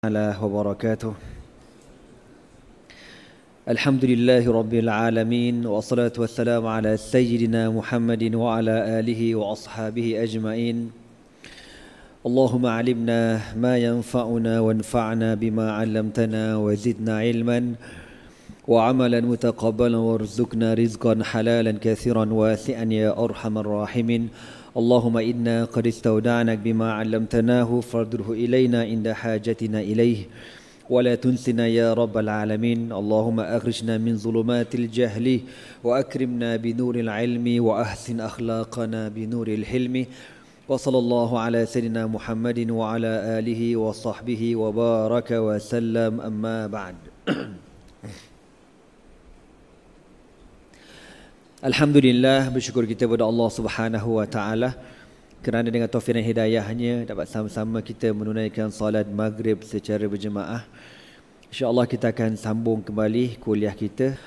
الله وبركاته. الحمد لله رب العالمين، والصلاة والسلام على سيدنا محمد وعلى آله وأصحابه أجمعين. اللهم علمنا ما ينفعنا وانفعنا بما علمتنا وزدنا علما وعملا متقبلا وارزقنا رزقا حلالا كثيرا واسعا يا أرحم الراحمين. اللهم إنا قد استودعناك بما علمتناه فارده إلينا عند حاجتنا إليه ولا تنسنا يا رب العالمين. اللهم أخرجنا من ظلمات الجهل وأكرمنا بنور العلم وأحسن أخلاقنا بنور الحلم. وصلى الله على سيدنا محمد وعلى آله وصحبه وبارك وسلم. أما بعد. Alhamdulillah, bersyukur kita kepada Allah Subhanahu wa taala kerana dengan taufik dan hidayahnya dapat sama-sama kita menunaikan salat maghrib secara berjemaah. Insya-Allah kita akan sambung kembali kuliah kita.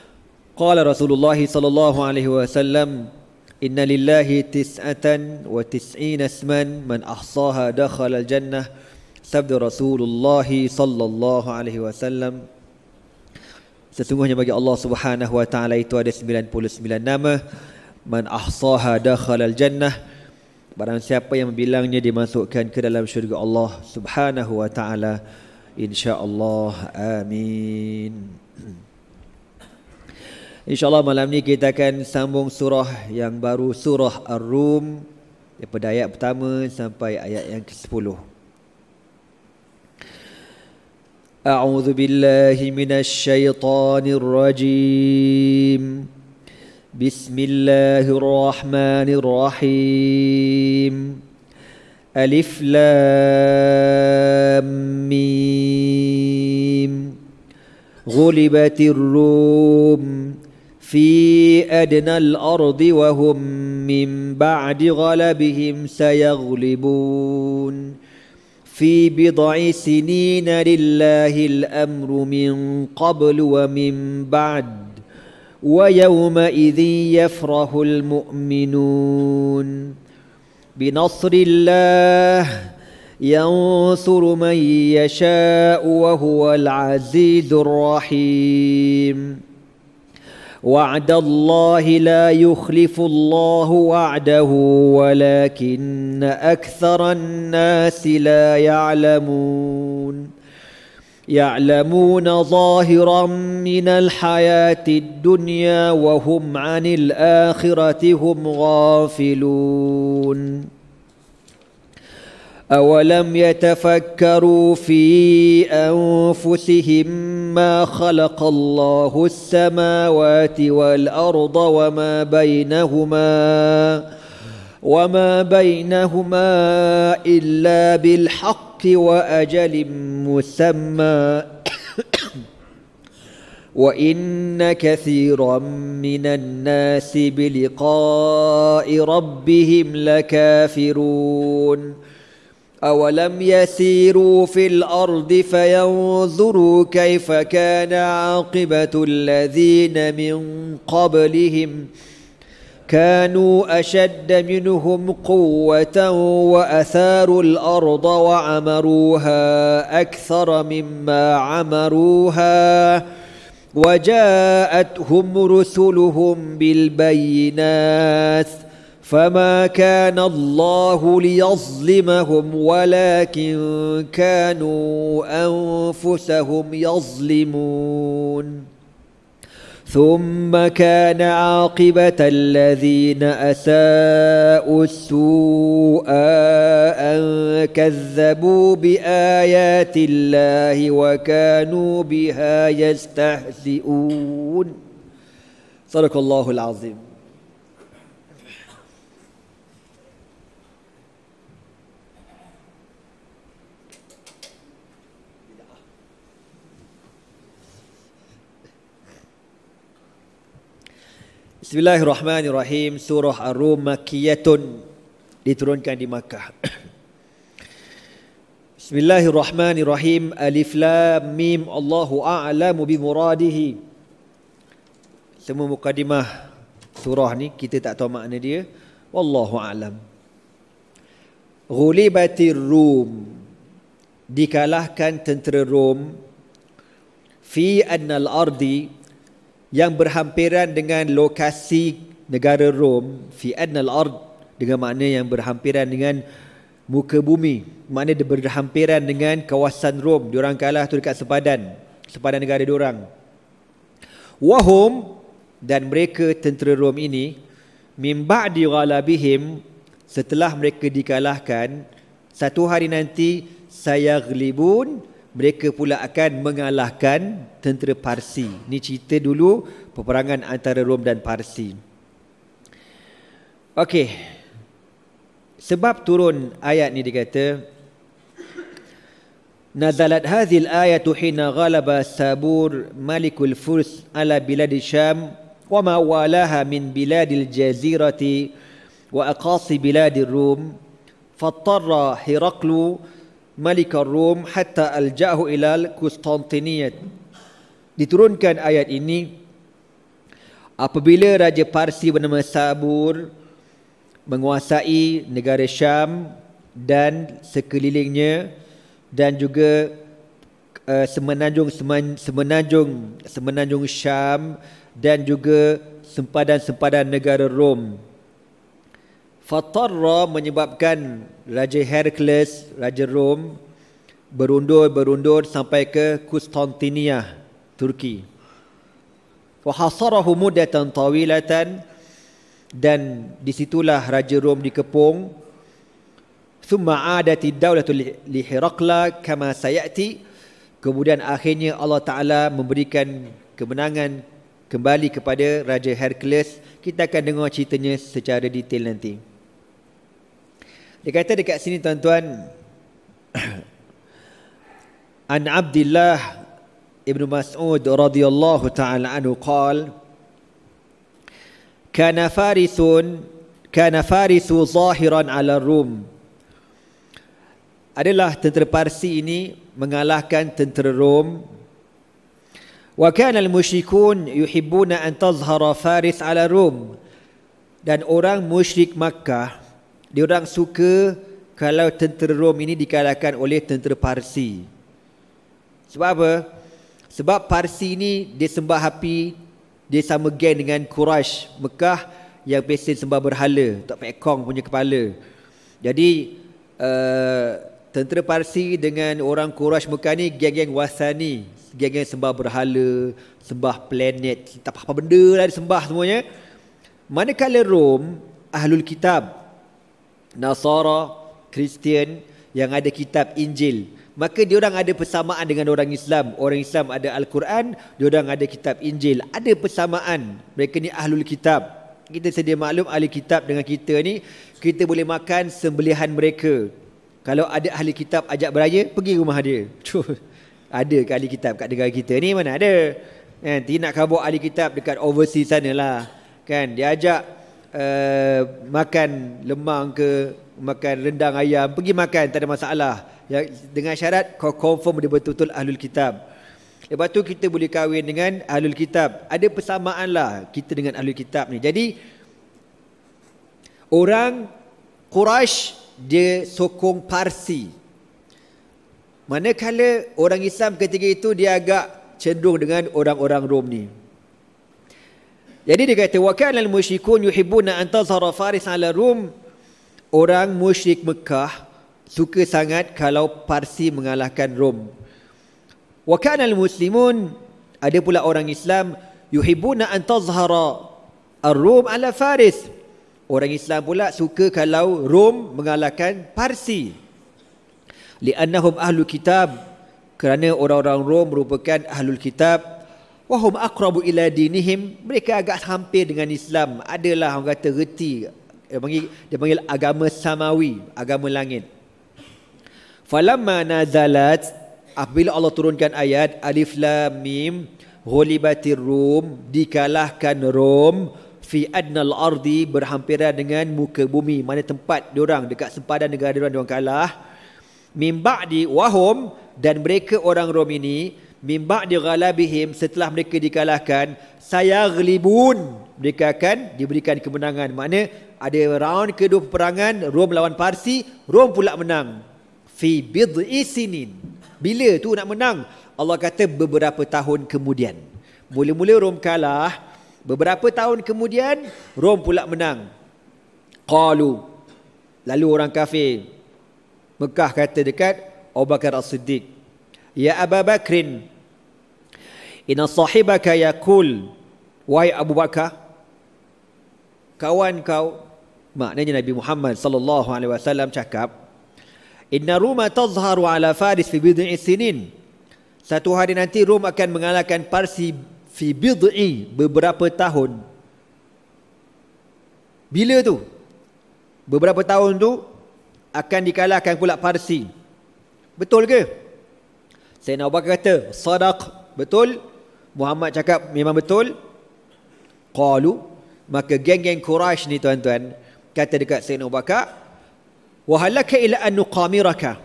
Qala Rasulullah sallallahu alaihi wasallam, "Inna lillahi tis'atan wa tis'ina isman man ahsaha dakhala al-jannah." Sabda Rasulullah sallallahu alaihi wasallam, sesungguhnya bagi Allah Subhanahu wa taala itu ada 99 nama. Man ahsaha dakhalal jannah, barang siapa yang membilangnya dimasukkan ke dalam syurga Allah Subhanahu wa taala, insya-Allah. Amin. Insya-Allah malam ni kita akan sambung surah yang baru, surah Ar-Rum, daripada ayat pertama sampai ayat yang ke-10. أعوذ بالله من الشيطان الرجيم. بسم الله الرحمن الرحيم. ألف لام ميم. غلبت الروم في أدنى الأرض وهم من بعد غلبهم سيغلبون. في بضع سنين لله الأمر من قبل ومن بعد ويومئذ يفرح المؤمنون. بنصر الله ينصر من يشاء وهو العزيز الرحيم. وعد الله لا يخلف الله وعده ولكن أكثر الناس لا يعلمون ظاهرا من الحياة الدنيا وهم عن الآخرة هم غافلون. أولم يتفكروا في أنفسهم ما خلق الله السماوات والأرض وما بينهما إلا بالحق وأجل مسمى وإن كثيرا من الناس بلقاء ربهم لكافرون. أولم يسيروا في الأرض فينظروا كيف كان عاقبة الذين من قبلهم كانوا أشد منهم قوة وأثاروا الأرض وعمروها أكثر مما عمروها وجاءتهم رسلهم بالبينات فما كان الله ليظلمهم ولكن كانوا أنفسهم يظلمون. ثم كان عاقبة الذين أساءوا السوء أن كذبوا بآيات الله وكانوا بها يستهزئون. صدق الله العظيم. Bismillahirrahmanirrahim. Surah Ar-Rum Makkiyatun, diturunkan di Makkah. Bismillahirrahmanirrahim. Alif Lam Mim. Allahu a'lamu bimuradihi. Semua mukadimah surah ni kita tak tahu makna dia. Wallahu a'lam. Ghulibatir Rum. dikalahkan tentera Rom fi adnal ardi, yang berhampiran dengan lokasi negara Rom. Fi adnal ard dengan makna yang berhampiran dengan muka bumi, makna dia berhampiran dengan kawasan Rom. Diorang kalah tu dekat sepadan negara diorang. Wahum, dan mereka tentera Rom ini, min ba'di ghalabihim, setelah mereka dikalahkan, satu hari nanti sayaglibun, mereka pula akan mengalahkan tentera Parsi. Ni cerita dulu peperangan antara Rom dan Parsi. Okey. Sebab turun ayat ni dikata, nazalat hadhil ayatu hina ghalaba Sabur malikul Furs ala bilad Syam wa ma walaha min biladil jazirati wa aqasi biladir Rum, fattarra Heraklu Malik Rum hatta alja'hu ilal Konstantiniyah. Diturunkan ayat ini apabila Raja Parsi bernama Sabur menguasai negara Syam dan sekelilingnya, dan juga semenanjung Syam, dan juga sempadan-sempadan negara Rom. Fatarra, menyebabkan Raja Herakles, Raja Rom, berundur sampai ke Konstantiniyah, Turki. Wa hasarahu muddatan tawilatan, dan disitulah Raja Rom dikepung. Thumma adati dawlatu li Herakla kama sayati, kemudian akhirnya Allah Ta'ala memberikan kemenangan kembali kepada Raja Herakles. Kita akan dengar ceritanya secara detail nanti. Dia kata dekat sini tuan-tuan, An Abdullah Ibn Mas'ud radhiyallahu ta'ala anhu qala, kana Farisu zahiran ala Rum. Adalah tentera Parsi ini mengalahkan tentera Rom. Wa kana al-musyrikun yuhibbuna an tazhara Faris ala Rum. Dan orang musyrik Makkah, diorang suka kalau tentera Rom ini dikalahkan oleh tentera Parsi. Sebab apa? Sebab Parsi ini dia sembah api, dia sama geng dengan Quraisy Mekah yang pesen sembah berhala, Tok Pekong punya kepala. Jadi tentera Parsi dengan orang Quraisy Mekah ni geng-geng wasani, geng-geng sembah berhala, sembah planet, tak apa benda lah disembah semuanya. Manakala Rom, Ahlul Kitab, Nasara, Kristian yang ada kitab Injil, maka diorang ada persamaan dengan orang Islam. Orang Islam ada Al-Quran, diorang ada kitab Injil, ada persamaan. Mereka ni Ahlul Kitab. Kita sedia maklum, ahli kitab dengan kita ni, kita boleh makan sembelihan mereka. Kalau ada ahli kitab ajak beraya, pergi rumah dia. Ada ke ahli kitab kat negara kita ni? Mana ada. Nanti nak kabur ahli kitab dekat overseas sana lah. Kan, dia ajak makan lemang ke, makan rendang ayam, pergi makan, tak ada masalah. Ya, dengan syarat kau confirm dia betul-betul Ahlul Kitab. Lepas tu kita boleh kahwin dengan Ahlul Kitab. Ada persamaan lah kita dengan Ahlul Kitab ni. Jadi orang Quraisy dia sokong Parsi, manakala orang Islam ketika itu dia agak cenderung dengan orang-orang Rom ni. Jadi dia kata, wa kana al-musyrikun yuhibbuna an tazhara Faris ala Rum. Orang musyrik Mekah suka sangat kalau Parsi mengalahkan Rom. Wa kana al-muslimun, ada pula orang Islam, yuhibbuna an tazhara ar-Rum ala Faris. Orang Islam pula suka kalau Rom mengalahkan Parsi. Li'annahum ahlu kitab, kerana orang-orang Rom merupakan ahlul kitab. Wahum aqrabu ila dinihim, mereka agak hampir dengan Islam. Adalah orang kata reti, dia panggil agama samawi, agama langit. Falamma nazalat, apabila Allah turunkan ayat Alif Lam Mim, ghulibatir Rum, dikalahkan Rom, fi adnal ardi, berhampiran dengan muka bumi, mana tempat diorang dekat sempadan negara diorang kalah. Min ba'di wahum, dan mereka orang Rom ini, min ba'di ghalabihim, setelah mereka dikalahkan, sayaglibun, mereka akan diberikan kemenangan. Makna ada round kedua peperangan, Rom lawan Parsi, Rom pula menang. fi bid'i sinin. Bila tu nak menang? Allah kata beberapa tahun kemudian. Mula-mula Rom kalah, beberapa tahun kemudian Rom pula menang. Qalu, lalu orang kafir Mekah kata dekat Abu Bakar As-Siddiq, ya Abu Bakrin, inna sahibaka yaqul, wahai Abu Bakar, kawan kau, maknanya Nabi Muhammad sallallahu alaihi wasallam cakap, inna Roma tazharu ala Faris fi bid'i sinin. Satu hari nanti Rom akan mengalahkan Parsi fi bid'i, beberapa tahun. Bila tu? Beberapa tahun tu akan dikalahkan pula Parsi. Betul ke? Sayyidina Abu Bakar kata, sadaq, betul. Muhammad cakap memang betul. Qalu, maka geng-geng Quraisy ni tuan-tuan kata dekat Sayyidina Abu Bakar, wa halaka ila an nuqamiraka.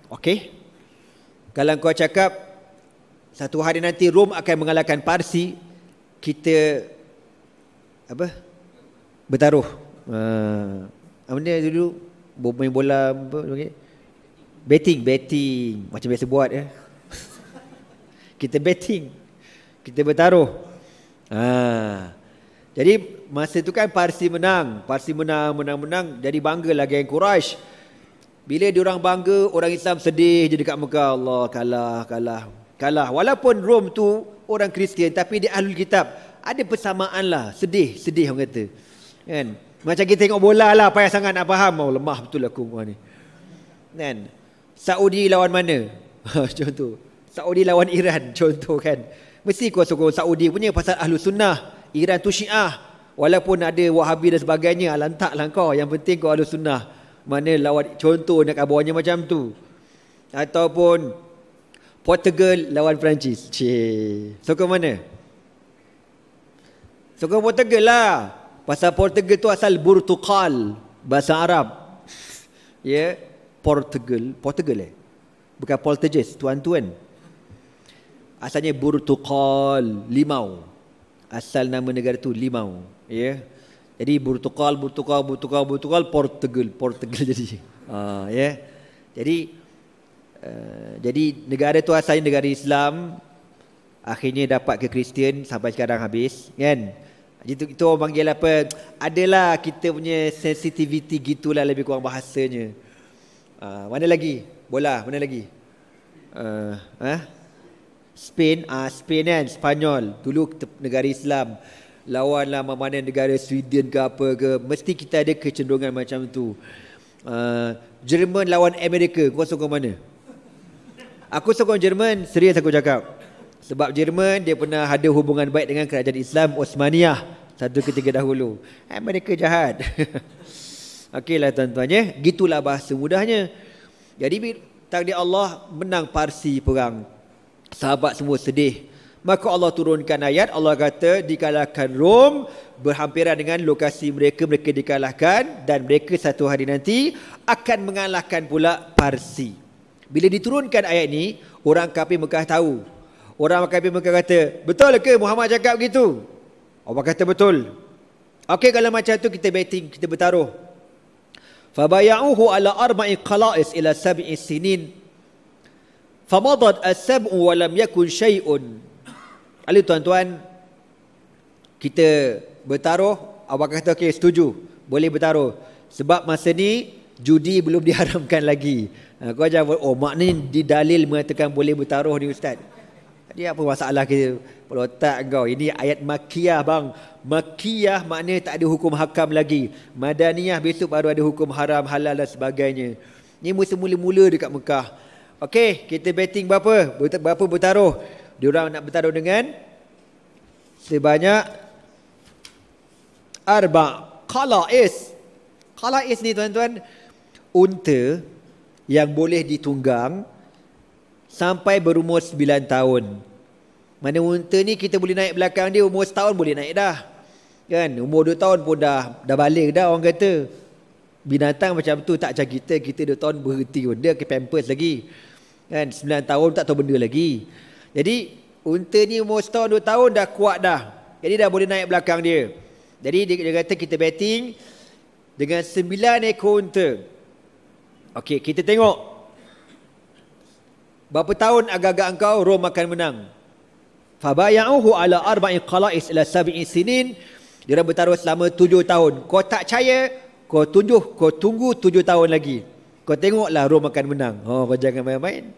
Okey. Kalau kau cakap satu hari nanti Rom akan mengalahkan Parsi, kita apa? Bertaruh. Apa dia dulu main bola apa okay? Betting macam biasa buat ya. Kita betting, kita bertaruh. Jadi masa tu kan Parsi menang, jadi banggalah geng Quraisy. Bila diorang bangga, orang Islam sedih je dekat Mekah. Allah, kalah. Walaupun Rom tu orang Kristian, tapi dia Ahlul Kitab. Ada persamaan lah, sedih orang kata. Kan? Macam kita tengok bola lah, payah sangat nak faham. Lemah betul aku ni. Kan? Saudi lawan mana? Contoh. Saudi lawan Iran, contoh kan. Mesti kau sokong Saudi punya pasal Ahlus Sunnah. Iran tu Syiah. Walaupun ada Wahabi dan sebagainya, lantaklah kau. Yang penting kau Ahlus Sunnah. Mana lawan, contoh nak kabarnya macam tu. Ataupun Portugal lawan Perancis. Sokong mana? Sokong Portugal lah. Pasal Portugal tu asal Burtukal, bahasa Arab. Ya, Portugal bukan Portuguese, tuan-tuan. Asalnya Burtukal, limau. Asal nama negara tu limau, ya. Jadi Burtukal, Portugal jadi. Ya. Jadi negara tu asalnya negara Islam, akhirnya dapat ke Kristian sampai sekarang habis, kan? Itu orang panggil apa? Adalah kita punya sensitivity gitulah lebih kurang bahasanya. Mana lagi? Bola, mana lagi? Spain kan, Spanyol. Dulu negara Islam. Lawanlah mana negara Sweden ke apa ke. Mesti kita ada kecenderungan macam tu. Jerman lawan Amerika. Kau sokong mana? Aku sokong Jerman. Serius aku cakap. Sebab Jerman dia pernah ada hubungan baik dengan kerajaan Islam Osmaniyah satu ketika dahulu. Mereka jahat. Okeylah tuan-tuannya, gitulah bahasa mudahnya. Jadi takdir Allah menang Parsi perang. Sahabat semua sedih. Maka Allah turunkan ayat, Allah kata dikalahkan Rom, berhampiran dengan lokasi mereka dikalahkan, dan mereka satu hari nanti akan mengalahkan pula Parsi. Bila diturunkan ayat ini, orang kafir Mekah tahu. Orang kafir Mekah kata, betul ke Muhammad cakap begitu? Allah kata betul. Okey, kalau macam tu kita betting, kita bertaruh. Fabaya'uhu ala arba'i qala'is ila sab'i sinin. Famadat as-sab'u wa lam yakun syai'un. Lalu tuan-tuan, kita bertaruh. Allah kata okey, setuju, boleh bertaruh. Sebab masa ni judi belum diharamkan lagi. Kau jangan, maknanya di dalil mengatakan boleh bertaruh ni ustaz. Dia apa masalah kita? Pelotak kau. Ini ayat Makkiyah bang. Makkiyah maknanya tak ada hukum hakam lagi. Madaniyah besok baru ada hukum haram, halal dan sebagainya. Ini mula-mula dekat Mekah. Okey, kita betting berapa? Berapa bertaruh? Diorang nak bertaruh dengan sebanyak qala'is. Qala'is ni tuan-tuan, unta yang boleh ditunggang sampai berumur 9 tahun. Mana unta ni kita boleh naik belakang dia, umur setahun boleh naik dah. Kan? Umur 2 tahun pun dah balik dah orang kata. Binatang macam tu tak macam kita 2 tahun berhenti pun. Dia ke pampers lagi. Kan? 9 tahun tak tahu benda lagi. Jadi unta ni umur setahun 2 tahun dah kuat dah. Jadi dah boleh naik belakang dia. Jadi dia kata kita betting dengan 9 ekor unta. Okey, kita tengok berapa tahun agak-agak engkau Rom akan menang. Fabaya'uhu ala arba'i qala'is ila sab'i sinin. Dia bertaruh selama 7 tahun. Kau tak percaya, kau tunggu 7 tahun lagi. Kau tengoklah Rom akan menang. Kau jangan main-main.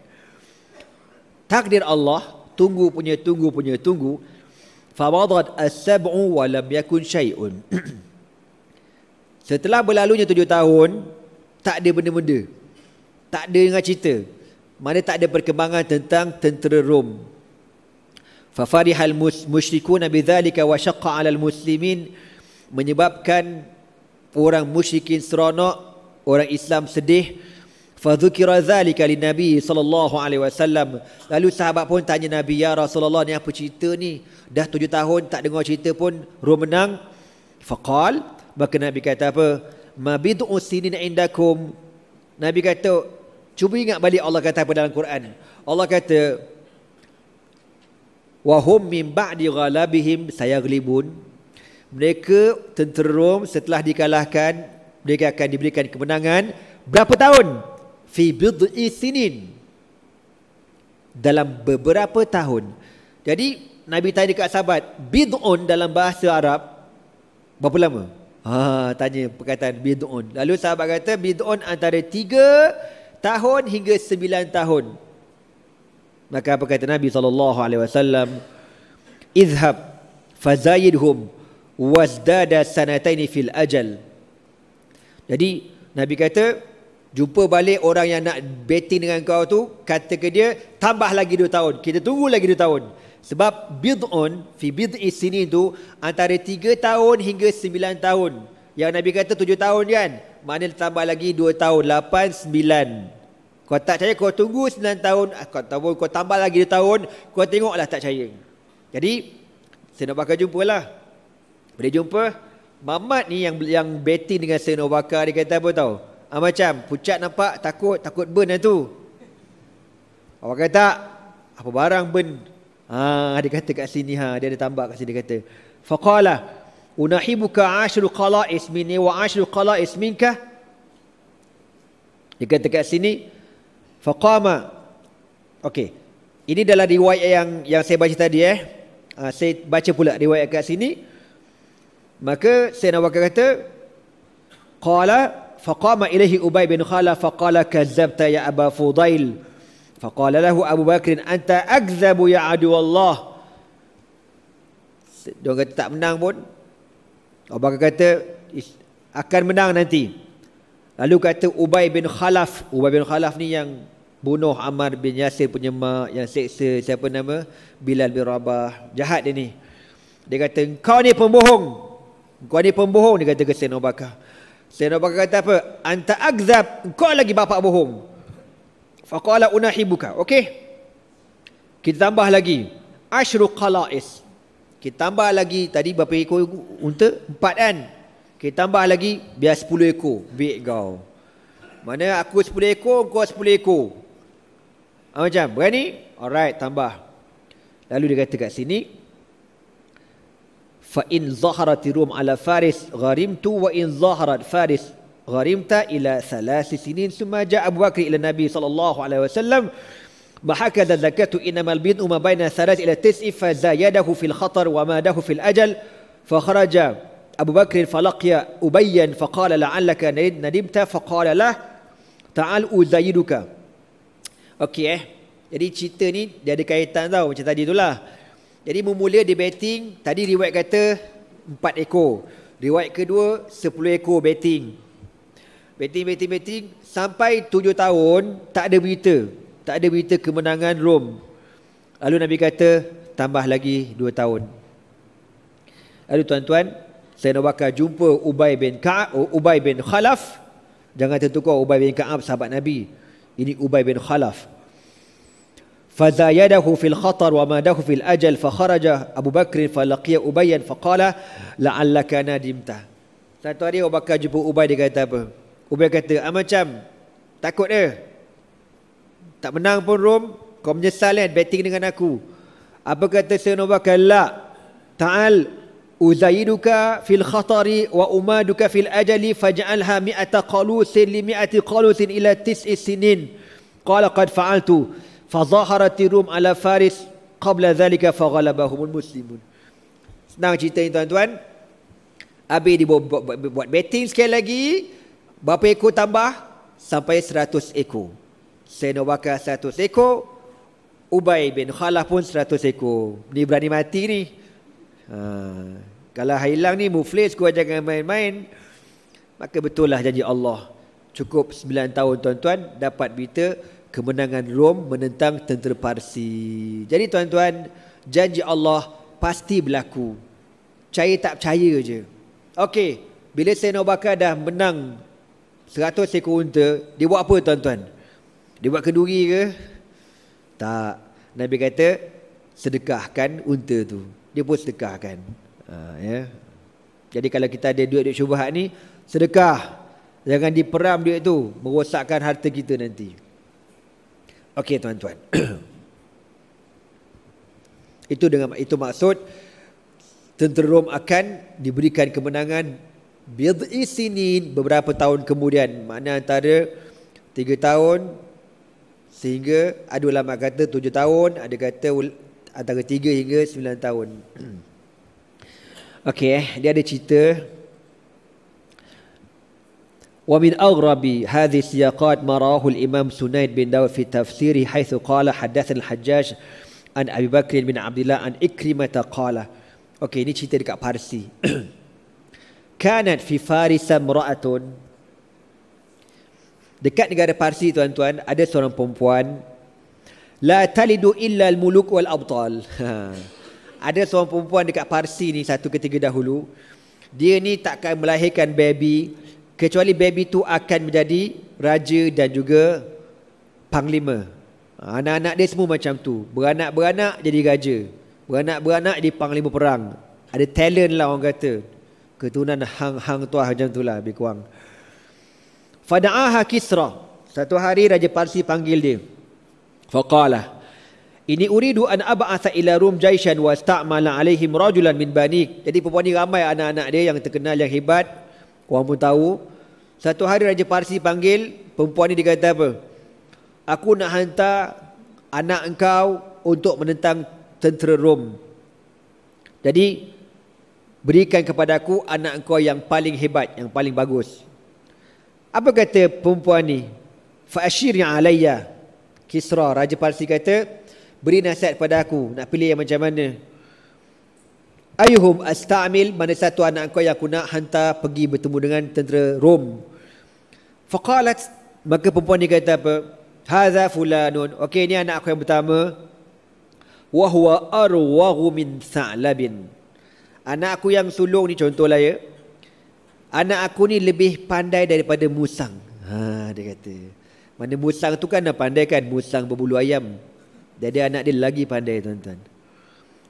Takdir Allah, tunggu. Fawadat as-sab'u wa lam yakun syai'un. Setelah berlalunya 7 tahun, tak ada benda-benda. Tak ada dengar cerita. Mana tak ada perkembangan tentang tentera Rom. Fafarihal musyrikuna bidzalika wa syaqqa 'alal muslimin, menyebabkan orang musyrikin seronok, orang Islam sedih. Fadzukira dzalika lin-nabi sallallahu alaihi wasallam. Lalu sahabat pun tanya Nabi, ya Rasulullah, ni apa cerita ni? Dah 7 tahun tak dengar cerita pun Rom menang. Faqal, maka Nabi kata apa? Ma bid'u sinin indakum. Nabi kata, cuba ingat balik Allah kata apa dalam Quran. Allah kata, wa hum min ba'di ghalabihim sayaglibun. Mereka tentera Rom setelah dikalahkan, mereka akan diberikan kemenangan. Berapa tahun? Fi bid'i sinin, dalam beberapa tahun. Jadi Nabi tanya dekat sahabat, bid'un dalam bahasa Arab berapa lama? Tanya perkataan bid'un. Lalu sahabat kata bid'un antara 3 tahun hingga 9 tahun. Maka apa kata Nabi SAW? Izhab fazayidhum wazdada sanataini fil ajal. Jadi Nabi kata, jumpa balik orang yang nak betting dengan kau tu, kata ke dia, tambah lagi 2 tahun. Kita tunggu lagi 2 tahun. Sebab bid'un fi bid'i sini tu antara 3 tahun hingga 9 tahun. Yang Nabi kata 7 tahun kan? Maknanya tambah lagi 2 tahun, 8, 9. Kau tak percaya, kau tunggu 9 tahun. Kau tambah lagi 2 tahun, kau tengoklah tak percaya. Jadi Sayyidina Abu Bakar jumpalah. Bila jumpa, Mamat ni yang betting dengan Sayyidina Abu Bakar, dia kata apa tahu? Macam pucat nampak, takut burn lah tu. Awak kata apa barang burn? Dia kata kat sini, dia ada tambah kat sini, dia kata faqala unahibuka 10 qala'is minni wa 10 qala'is minka. Dia kata kat sini faqama. Okey, ini dalam riwayat yang saya baca tadi. Saya baca pula riwayat kat sini. Maka Sayyidina Abu Bakar kata, qala faqama ilaihi Ubay bin Khalaf faqala kazzabta ya Aba Fudail. Faqala lahu Abu Bakr, anta akzabu ya adu Allah. Dia kata tak menang pun. Abu Bakar kata akan menang nanti. Lalu kata Ubay bin Khalaf. Ubay bin Khalaf ni yang bunuh Ammar bin Yasir punya mak, yang seksa siapa nama? Bilal bin Rabah. Jahat dia ni. Dia kata kau ni pembohong. Kau ni pembohong, dia kata ke Sayyidina Abu Bakar. Sayyidina Abu Bakar kata apa? Anta akzab, kau lagi bapak bohong. Faqala unahibuka. Okey, kita tambah lagi 10 qala'is. Kita tambah lagi, tadi berapa ekor unta? 4 kan? Kita tambah lagi, biar 10 ekor. Baik kau. Mana aku 10 ekor, kau 10 ekor. Macam berani? Alright, tambah. Lalu dia kata kat sini, fa in zaharati rum ala faris gharimtu wa in zaharat faris gharimta ila 3 sinin. Summa ja'a Abu Bakr ila Nabi sallallahu alaihi wasallam mahakadha zakatu innamal bid'u ma baina 3 ila 9 fa zayadahu fil khatar wa madahu fil ajal. Fa kharaja Abu Bakr falaqiya Ubayyan faqala la'allaka nadimta faqala lah ta'al uzayiduka. Okey, jadi cerita ni dia ada kaitan tau, macam tadi itulah. Jadi memula dia betting. Tadi riwayat kata 4 ekor. Riwayat kedua 10 ekor betting. Betting sampai 7 tahun tak ada berita. Tak ada berita kemenangan Rom. Lalu Nabi kata tambah lagi 2 tahun. Lalu tuan-tuan, Sayyidina Abu Bakar jumpa Ubay bin Khalaf. Jangan tertukar Ubay bin Ka'ab sahabat Nabi. Ini Ubay bin Khalaf. Fazayadahu fil khatar wa madahu fil ajal. Fakharaja Abu Bakr falaqiya Ubayyan faqala la'allaka nadimta. Satu hari Abu Bakar jumpa Ubay, dia kata apa? Ubay kata, macam takut dia, tak menang pun Rom, kau menyesal kan betting dengan aku. Apa kata Sayyidina Abu Bakar? La ta'al uzayiduka fil khatari wa umaduka fil ajali faj'alha 100 qalusin li 100 qalusin ila 9 sinin. Qala qad fa'altu. Fadhaharati Rum ala Faris qabla dhalika faghalabahumul muslimun. Senang cerita ni tuan-tuan. Habis dia buat betting sekali lagi. Berapa ekor tambah? Sampai 100 ekor. Sayyidina Abu Bakar 100 ekor. Ubay bin Khalaf pun 100 ekor. Ni berani mati ni. Kalau hilang ni muflis, kau jangan main-main. Maka betul lah janji Allah. Cukup 9 tahun tuan-tuan dapat berita kemenangan Rom menentang tentera Parsi. Jadi tuan-tuan, janji Allah pasti berlaku. Percaya tak percaya je. Okey, bila Sayyidina Abu Bakar dah menang 100 ekor unta, dia buat apa tuan-tuan? Dia buat kenduri ke? Tak. Nabi kata, sedekahkan unta tu. Dia pun sedekahkan. Ya. Jadi kalau kita ada duit-duit syubhat ni, sedekah. Jangan diperam duit tu, merosakkan harta kita nanti. Okey tuan-tuan. Itu maksud tentera Rom akan diberikan kemenangan bid'i sinin, beberapa tahun kemudian. Makna antara 3 tahun sehingga ada ulama kata 7 tahun, ada kata antara 3 hingga 9 tahun. Okey, dia ada cerita. Wa min aghrabi hadhihi siyaqat ma rawahu al-Imam Sunaid bin Dawud fi tafsiri haitsu qala hadatsana al-Hajjaj an Abi Bakr bin Abdullah an Ikrimah qala. Okey, ini cerita dekat Parsi. Kanat fi Faris imra'atun. Dekat negara Parsi tuan-tuan, ada seorang perempuan, la talidu illa al-muluk wal abtal. Ada seorang perempuan dekat Parsi ni satu ketika dahulu, dia ni takkan melahirkan baby kecuali baby tu akan menjadi raja dan juga panglima. Anak-anak dia semua macam tu, beranak-beranak jadi raja, beranak-beranak jadi panglima perang. Ada talent lah orang kata. Keturunan hang tuah macam tu lah lebih kurang. Fada'aha Kisra. Satu hari Raja Parsi panggil dia. Faqala, ini uridu an ab'atha ila Rum jaishan wa sta'mala alaihim rajulan min bani. Jadi perempuan ni ramai anak-anak dia yang terkenal, yang hebat. Orang pun tahu. Satu hari Raja Parsi panggil, perempuan ni dia kata apa? Aku nak hantar anak engkau untuk menentang tentera Rom. Jadi berikan kepada aku anak engkau yang paling hebat, yang paling bagus. Apa kata perempuan ni? Fa ashirni alayya. Kisra, Raja Parsi kata, beri nasihat pada aku, nak pilih yang macam mana? Ayuhum asta'mil, mana satu anak engkau yang aku nak hantar pergi bertemu dengan tentera Rom. Faqalat, maka perempuan ni kata apa? Hadza fulanun. Okey, ni anak aku yang pertama. Wa huwa arwaghu min tha'labin. Anak aku yang sulung ni, contohlah ya, anak aku ni lebih pandai daripada musang. Dia kata. Mana musang tu kan dah pandai kan, musang berbulu ayam. Jadi anak dia lagi pandai tuan-tuan.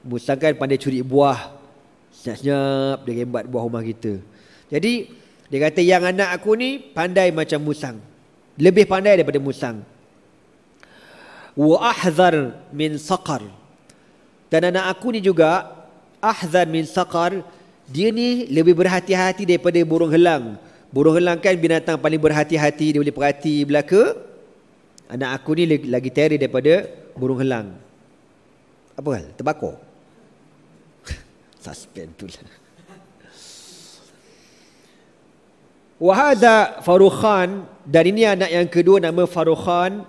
Musang kan pandai curi buah. Senyap-senyap dia rembat buah rumah kita. Jadi dia kata yang anak aku ni pandai macam musang, lebih pandai daripada musang. Wa ahzar min saqar. Dan anak aku ni juga ahzar min saqar, dia ni lebih berhati-hati daripada burung helang. Burung helang kan binatang paling berhati-hati, dia boleh perhati belaka. Anak aku ni lagi terror daripada burung helang. Apa hal? Terbakar. Suspend tu lah. Wahada Farukhan, dan ini anak yang kedua nama Farukhan.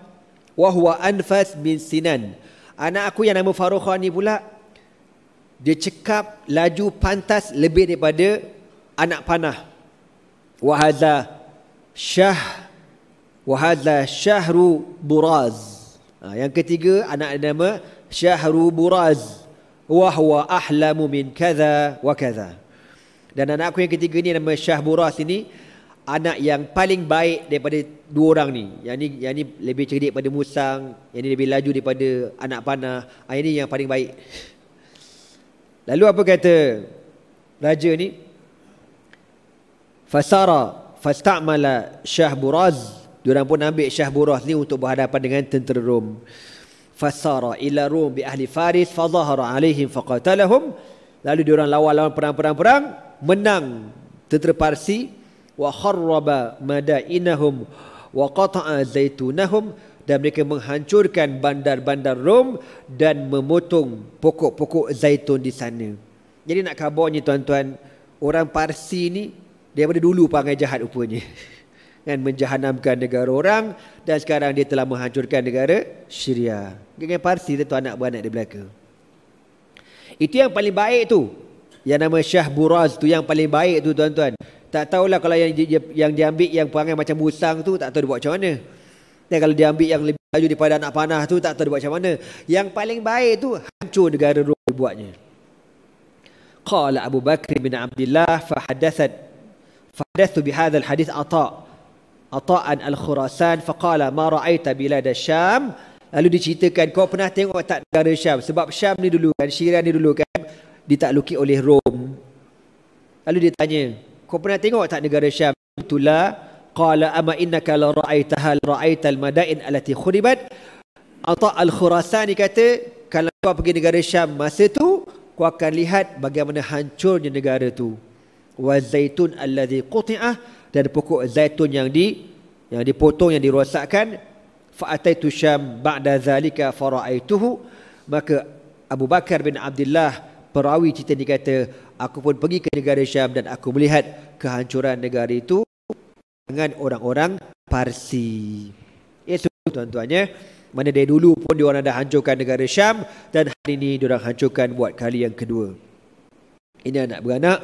Wahwa anfas bin Sinan. Anak aku yang nama Farukhan ni pula, dia cekap laju pantas lebih daripada anak panah. Wahada Syahru Buraz. Yang ketiga anak nama Syahru Buraz. Wahwa ahlamu min kadha wa kadha. Dan anak aku yang ketiga ni nama Syah Buraz ini, anak yang paling baik daripada dua orang ni. Yang ni lebih cerdik daripada musang, yang ni lebih laju daripada anak panah. Yang ni yang paling baik. Lalu apa kata raja ni? Fasara fasta'mala Syah Buraz. Diorang pun ambil Syah Buraz ni untuk berhadapan dengan tentera Rom. Fasara ila Rum bi ahli Faris fadhahara alaihim faqatalahum. Lalu diorang lawan perang, menang tentera Parsi. Wa kharraba madainahum wa qata'a zaitunahum dan mereka menghancurkan bandar-bandar Rom dan memotong pokok-pokok zaitun di sana. Jadi nak khabarnya tuan-tuan, orang Parsi ni daripada dulu perangai jahat rupanya. Kan, menjahanamkan negara orang, dan sekarang dia telah menghancurkan negara Syria. Dengan Parsi tu anak beranak di belaka. Itu yang paling baik tu. Yang nama Shah Buraz tu yang paling baik tu tuan-tuan. Tak tahulah kalau yang diambil yang perangai macam musang tu, tak tahu dia buat macam mana. Dan kalau diambil yang lebih laju daripada anak panah tu, tak tahu dia buat macam mana. Yang paling baik tu hancur negara Rom dibuatnya. Qala Abu Bakr bin Abdullah fahadathu bihadha al-hadith Ata'an al-Khurasan faqala ma ra'aita bilad Syam. Lalu diceritakan, kau pernah tengok tak negara Syam? Sebab Syam ni dulu kan, Syria ni dulu kan ditakluki oleh Rom. Lalu dia tanya, kau pernah tengok tak negara Syam? Itulah. Qala ama innaka la ra'aital madain allati khuribat. Ata' al-Khurasani kata, kalau kau pergi negara Syam masa tu, kau akan lihat bagaimana hancurnya negara tu. Wa zaitun alladhi quti'ah, dan pokok zaitun yang dipotong, yang dirosakkan. Fa ataitu Syam ba'da zalika fara'aituhu. Maka Abu Bakar bin Abdullah perawi cerita ni kata, aku pun pergi ke negara Syam dan aku melihat kehancuran negara itu dengan orang-orang Parsi. Itu tuan-tuannya, mana dari dulu pun diorang dah hancurkan negara Syam, dan hari ini diorang hancurkan buat kali yang kedua. Ini anak beranak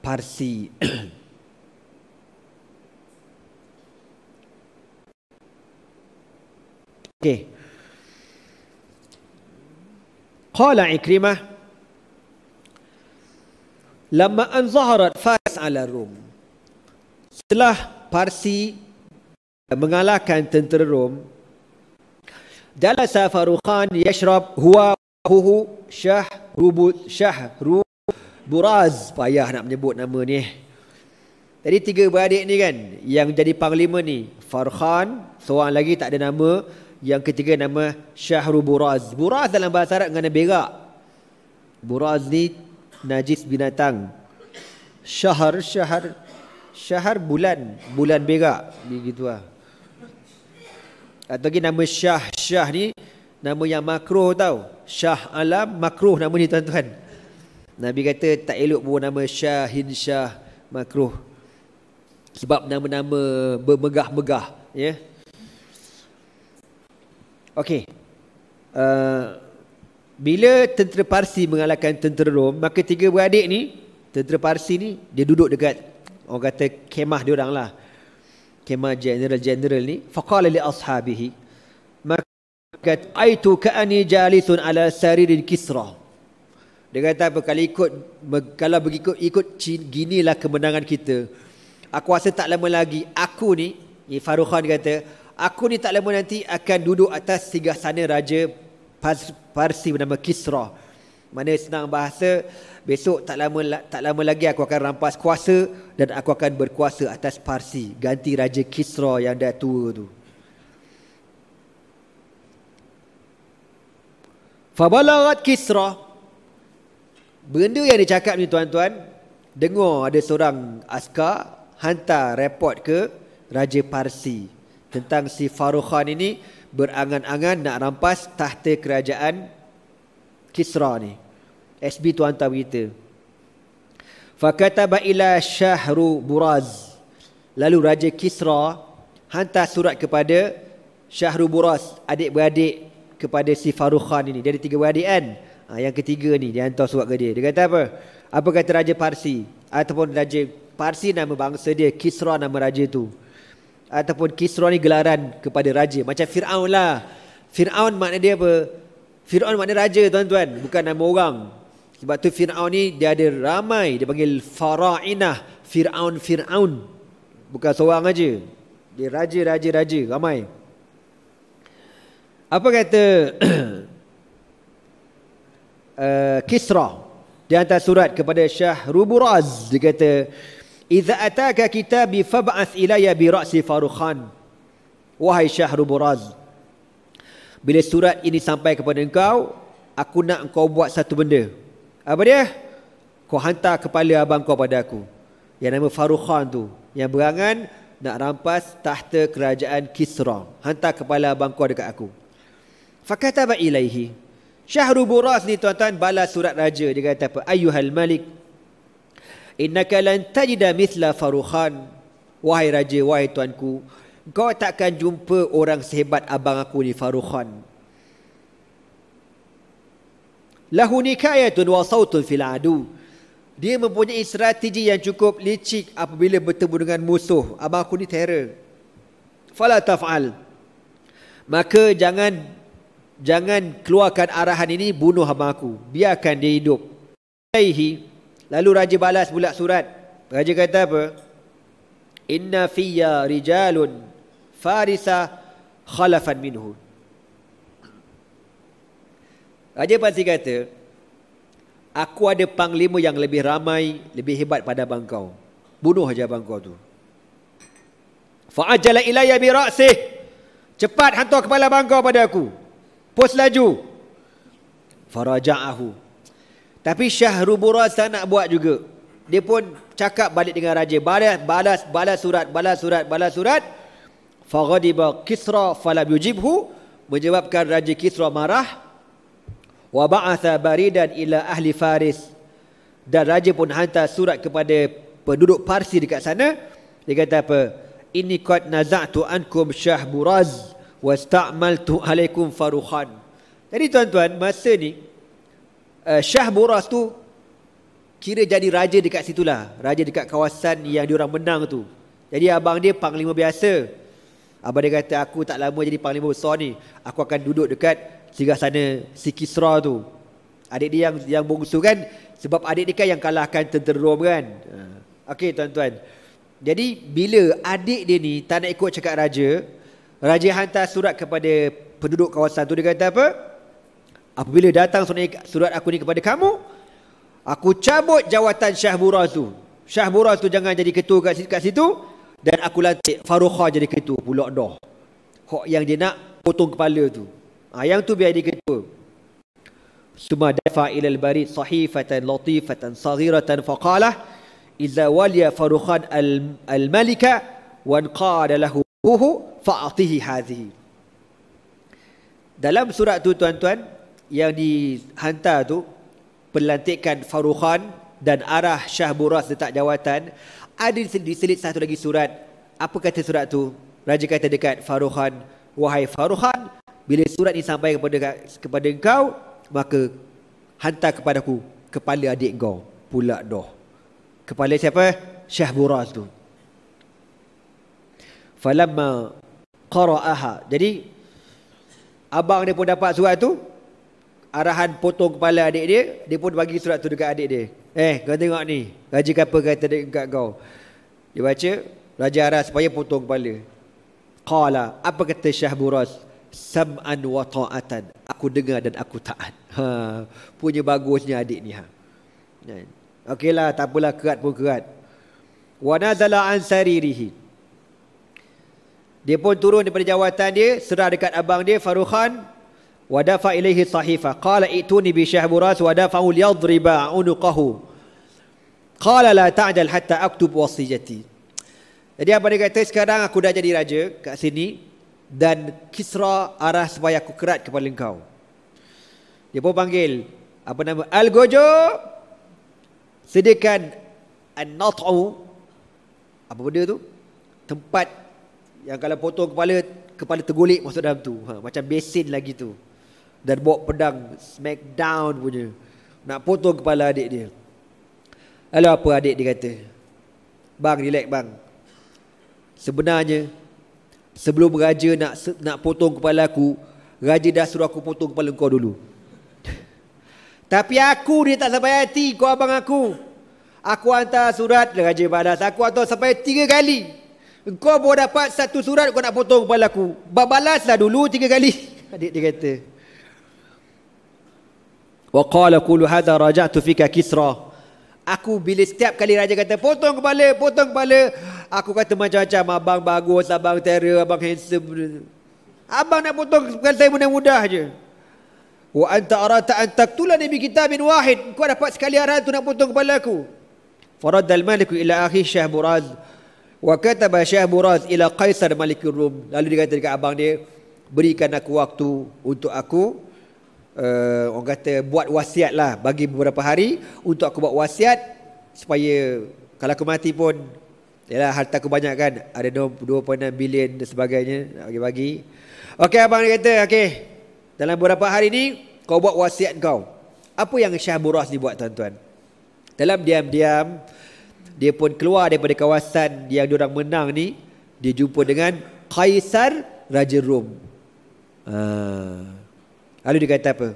Parsi. Okey. Qala Ikrimah, lamma an zaharat Fars ala Rum. Setelah Parsi mengalahkan tentera Rom, jalasa Farukhan yashrab huwa Shahru Buraz. Payah nak menyebut nama ni. Jadi tiga beradik ni kan, yang jadi panglima ni Farukhan, seorang lagi tak ada nama, yang ketiga nama Shahru Buraz. Buraz dalam bahasa Arab dengan berak. Buraz ni najis binatang. Syahar bulan berak, begitu lah. Atau lagi nama Syah ni nama yang makruh tau. Syah alam makruh nama ni tuan-tuan. Nabi kata tak elok bawa nama Syahin Syah, makruh. Sebab nama-nama bermegah-megah, ya. Okey. Bila tentera Parsi mengalahkan tentera Rom, maka tiga beradik ni, tentera Parsi ni, dia duduk dekat, orang kata kemah dia orang lah, kemah general ni. Faqala li ashabihi, maka aitu ka'ani jalisun ala saririn Kisra. Dia kata apa, kalau ikut ginilah kemenangan kita, aku rasa tak lama lagi aku ni Farukhan kata, aku ni tak lama nanti akan duduk atas singgasana raja Parsi bernama Kisra. Mana senang bahasa, besok tak lama lagi aku akan rampas kuasa dan aku akan berkuasa atas Parsi, ganti raja Kisra yang dah tua tu. Fabalagat Kisra. Benda yang dicakap ni tuan-tuan, dengar ada seorang askar hantar report ke raja Parsi tentang si Farukhan ini berangan-angan nak rampas tahta kerajaan Kisra ni. SB tu hantar berita. Fakataba ila Shahru Buraz. Lalu Raja Kisra hantar surat kepada Shahru Buraz, adik-beradik kepada si Farukhan ini. Dia ada tiga beradik kan. Yang ketiga ni dia hantar surat ke dia. Dia kata apa? Apa kata Raja Parsi? Ataupun Raja Parsi nama bangsa dia, Kisra nama raja tu. Ataupun Kisra ni gelaran kepada raja, macam Fir'aun lah. Fir'aun makna dia apa? Fir'aun makna raja tuan-tuan, bukan nama orang. Sebab tu Fir'aun ni dia ada ramai, dia panggil Fara'inah, Fir'aun. Bukan seorang aja. Dia raja, ramai. Apa kata Kisra? Dia hantar surat kepada Shahru Buraz. Dia kata, "Idza ataka kitabi fab'ath ilayya bi ra'si Farukhan." Wahai Shahru Buraz, bila surat ini sampai kepada engkau, aku nak engkau buat satu benda. Apa dia? Kau hantar kepala abang kau pada aku, yang nama Farukhan tu, yang berangan nak rampas tahta kerajaan Kisra. Hantar kepala abang kau dekat aku. Fakataba ilaihi. Syahruburas ni tuan-tuan balas surat raja. Dia kata apa? Ayyuhal malik, innaka lan tajida mithla Farukhan. Wahai raja, wahai tuanku, kau takkan jumpa orang sehebat abang aku ni Farukhan. Lahu nikayatun wa sautun fil adu. Dia mempunyai strategi yang cukup licik apabila bertemu dengan musuh. Abang aku ni terror. Fala taf'al. Maka jangan keluarkan arahan ini, bunuh abang aku. Biarkan dia hidup. Lalu raja balas pula surat. Raja kata apa? Inna fiyya rijalun farisa khalafan minhu. Raja pasti kata, aku ada panglima yang lebih ramai, lebih hebat pada abang kau. Bunuh aja abang kau tu. Fa'ajala ilayya bi ra'sih. Cepat hantar kepala abang kau pada aku. Pos laju. Faraja'ahu. Tapi Syahruburas tak nak buat juga. Dia pun cakap balik dengan raja. Balas surat. Faghadiba Kisra falam yujibhu. Menyebabkan Raja Kisra marah. Wa ba'atha baridan ila ahli Faris. Dan raja pun hantar surat kepada penduduk Parsi dekat sana. Dia kata apa? Inni qad naza'tu ankum Syahburaz wasta'maltu alaikum Farukhan. Jadi tuan-tuan, masa ni Syahburaz tu kira jadi raja dekat situlah. Raja dekat kawasan yang diorang menang tu. Jadi abang dia panglima biasa. Abang dia kata, aku tak lama jadi panglima besar ni. Aku akan duduk dekat singgah sana si Kisra tu. Adik dia yang bongsu kan. Sebab adik dia kan yang kalahkan tentera Rom kan. Okey tuan-tuan. Jadi bila adik dia ni tak nak ikut cakap raja, raja hantar surat kepada penduduk kawasan tu. Dia kata apa? Apabila datang surat aku ni kepada kamu, aku cabut jawatan Syahburaz tu. Syahburaz tu jangan jadi ketua kat situ. Dan aku lantik Farukhan jadi ketua pula dah. Hak yang dia nak potong kepala tu. Yang tu biar dia ketua. Suma dafa ilal barid sahifatan latifatan saghiratan faqalah iza waliya Farukhan al-malika wanqada lahu fa'atihi hadhihi. Dalam surat tu tuan-tuan yang dihantar tu, pelantikan Farukhan dan arah Syahburaz letak jawatan, ada diselit satu lagi surat. Apa kata surat tu? Raja kata dekat Farukhan, wahai Farukhan, bila surat ni sampai kepada engkau, maka hantar kepadaku kepala adik kau pula dah. Kepala siapa? Syahburaz tu. Falamma qara'aha. Jadi abang dia pun dapat surat tu, arahan potong kepala adik dia, dia pun bagi surat tu dekat adik dia. Kau tengok ni, raja apa kata dekat kau. Dia baca, raja arah supaya potong kepala. Qala, apa kata Syahburaz? Sam'an wa ta'atan. Aku dengar dan aku taat. Punya bagusnya adik ni. Okeylah, tak apalah, kerat pun kerat. Wa nazala an saririhi. Dia pun turun daripada jawatan dia, serah dekat abang dia Farukhan. Wa dafa ilaihi sahifa. Qala ituni bi Syahburaz wa dafa'u liyadriba unuqahu. Qala la ta'jal hatta aktub wasiyati. Jadi apa dia kata, sekarang aku dah jadi raja kat sini dan Kisra arah supaya aku kerat kepala engkau. Dia pun panggil apa nama, Al-Gojo, sediakan an-nat'u, apa benda tu, tempat yang kalau potong kepala tergolek masuk dalam tu, macam besin lagi tu, dan bawa pedang smack down punya, nak potong kepala adik dia. Lalu apa adik dia kata? Bang, relax bang, sebenarnya sebelum raja nak potong kepala aku, raja dah suruh aku potong kepala kau dulu. Tapi aku dia tak sampai hati, kau abang aku. Aku hantar surat, raja balas. Aku hantar sampai 3 kali. Kau baru dapat 1 surat, kau nak potong kepala aku. Balaslah dulu 3 kali. Adik dia kata. Wa qala qulu hadha raja'tu fika Kisra. Aku bila setiap kali raja kata potong kepala, aku kata macam-macam, abang bagus, abang terror, abang handsome. Abang nak potong kepala saya mudah-mudah je. Wa anta arata an taqtulani bi kitabin wahid. Kau dapat sekali arahan tu nak potong kepala aku. Faraddal maliku ila akhi Syahburaz. Wa kataba Syahburaz ila Qaisar Malikul Rum. Lalu dia kata dekat abang dia, berikan aku waktu untuk aku orang kata buat wasiat lah, bagi beberapa hari untuk aku buat wasiat supaya kalau aku mati pun yalah, harta aku banyak kan, ada 2.6 bilion dan sebagainya, nak bagi-bagi. Okey, abang dia kata, okey, dalam beberapa hari ni kau buat wasiat kau. Apa yang Syahburaz ni buat, tuan-tuan? Dalam diam-diam dia pun keluar daripada kawasan yang diorang menang ni. Dia jumpa dengan Qaisar, Raja Rom. Lalu dia kata apa?